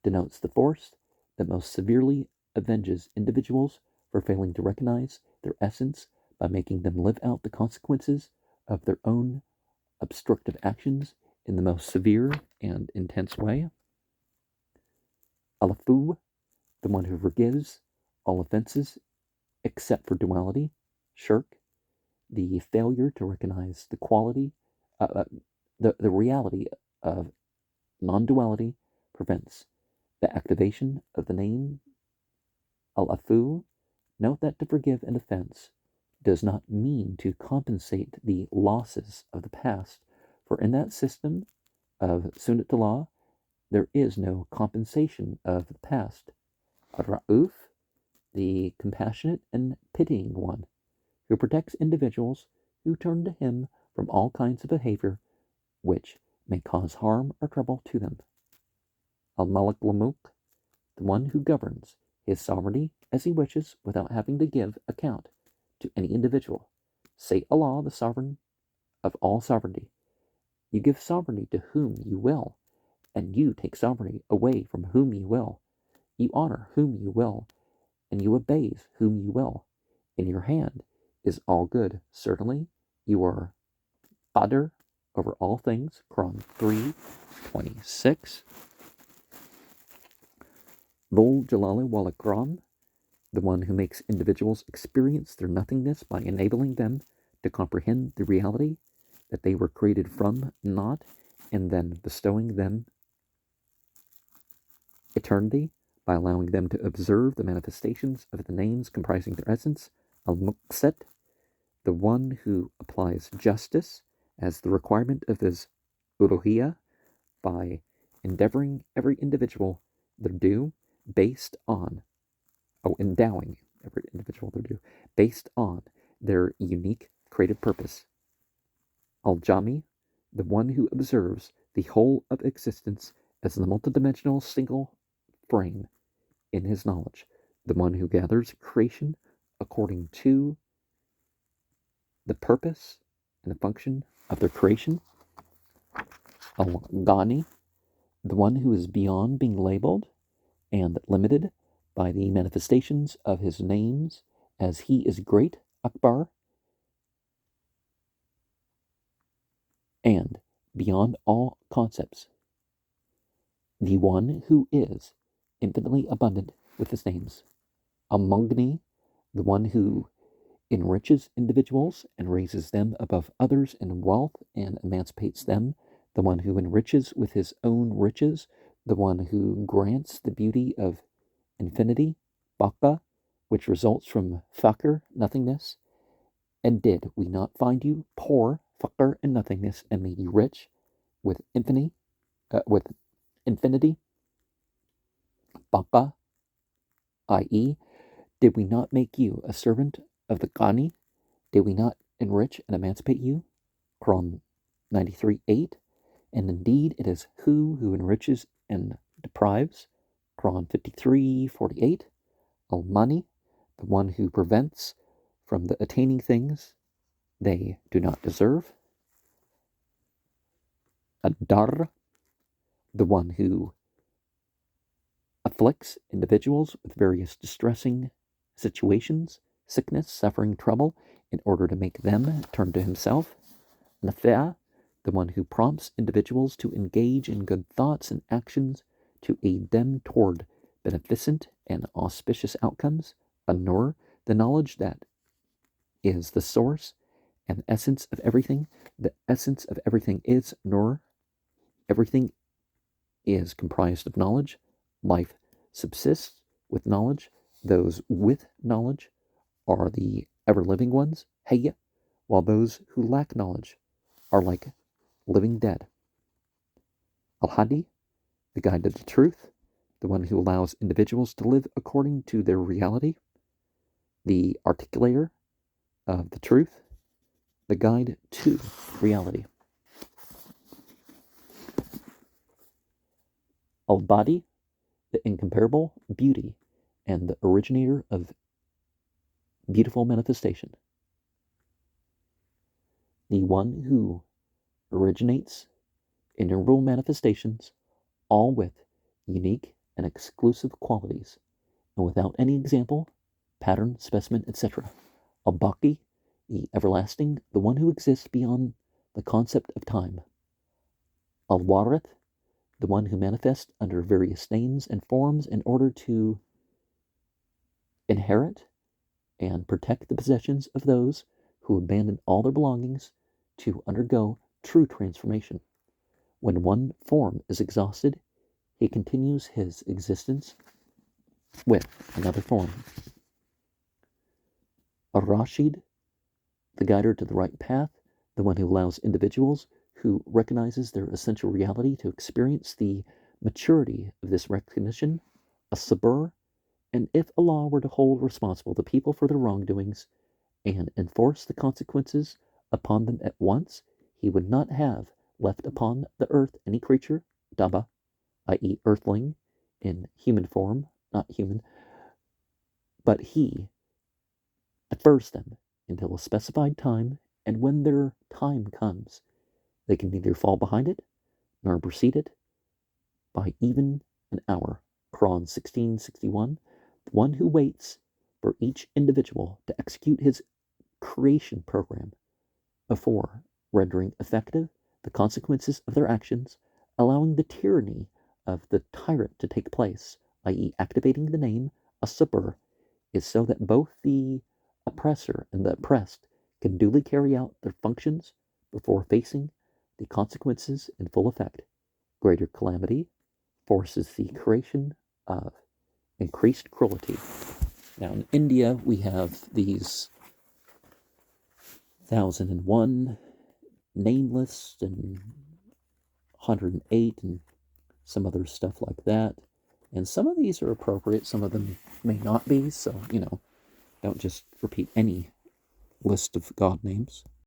denotes the force that most severely avenges individuals for failing to recognize their essence by making them live out the consequences of their own obstructive actions in the most severe and intense way. Al-Afu, the one who forgives all offenses except for duality, shirk, the failure to recognize the quality, the reality of non-duality prevents the activation of the name Al-Afu. Note that to forgive an offense does not mean to compensate the losses of the past, for in that system of Sunnatullah, there is no compensation of the past. Ar-Ra'uf, the compassionate and pitying one, who protects individuals who turn to him from all kinds of behavior which may cause harm or trouble to them. Al-Malik Lamuk, the one who governs his sovereignty as he wishes without having to give account to any individual. Say Allah, the sovereign of all sovereignty. You give sovereignty to whom you will, and you take sovereignty away from whom you will. You honor whom you will, and you abase whom you will. In your hand is all good. Certainly, you are Qadr over all things. Quran 3:26. Dhul Jalali wal Ikram, the one who makes individuals experience their nothingness by enabling them to comprehend the reality that they were created from naught, and then bestowing them eternity by allowing them to observe the manifestations of the names comprising their essence. Al-Muqsit, the one who applies justice as the requirement of his uluhiyah by endeavoring every individual their due based on, endowing every individual their due based on their unique creative purpose. Al-Jami, the one who observes the whole of existence as the multidimensional single frame in his knowledge, the one who gathers creation according to the purpose and the function of their creation. Al-Ghani, the one who is beyond being labeled and limited by the manifestations of his names, as he is great, Akbar, and beyond all concepts. The one who is infinitely abundant with his names. Al-Mughni, the one who enriches individuals and raises them above others in wealth and emancipates them, the one who enriches with his own riches, the one who grants the beauty of infinity, Baqa, which results from Fakr, nothingness. And did we not find you poor, Fakr, and nothingness, and made you rich with infinity, Baqa, i.e., did we not make you a servant of the Ghani? Did we not enrich and emancipate you? Quran 93:8. And indeed it is who enriches and deprives. Quran 53:48. Al-Mani, the one who prevents from the attaining things they do not deserve. Ad-Dar, the one who afflicts individuals with various distressing situations, sickness, suffering, trouble, in order to make them turn to himself. Nafi'a, the one who prompts individuals to engage in good thoughts and actions to aid them toward beneficent and auspicious outcomes. An-Nur, the knowledge that is the source and essence of everything. The essence of everything is Nur. Everything is comprised of knowledge. Life subsists with knowledge. Those with knowledge are the ever-living ones, Hayya, while those who lack knowledge are like living dead. Al-Hadi, the guide to the truth, the one who allows individuals to live according to their reality, the articulator of the truth, the guide to reality. Al-Badi, the incomparable beauty and the originator of beautiful manifestation. The one who originates innumerable manifestations, all with unique and exclusive qualities, and without any example, pattern, specimen, etc. Al-Baqi, the everlasting, the one who exists beyond the concept of time. Al-Warith, the one who manifests under various names and forms in order to inherit and protect the possessions of those who abandon all their belongings to undergo true transformation. When one form is exhausted, he continues his existence with another form. Ar-Rashid, the guider to the right path, the one who allows individuals who recognizes their essential reality to experience the maturity of this recognition, a sabr, and if Allah were to hold responsible the people for their wrongdoings and enforce the consequences upon them at once, he would not have left upon the earth any creature, daba, i.e., earthling, in human form, not human, but he defers them until a specified time, and when their time comes, they can neither fall behind it nor precede it by even an hour. Quran 16:61. The one who waits for each individual to execute his creation program before rendering effective the consequences of their actions, allowing the tyranny of the tyrant to take place, i.e., activating the name as-sabr, is so that both the oppressor and the oppressed can duly carry out their functions before facing the consequences in full effect. Greater calamity forces the creation of increased cruelty. Now, in India, we have these 1001 nameless and 108 and some other stuff like that. And some of these are appropriate, some of them may not be, so, don't just repeat any list of God names.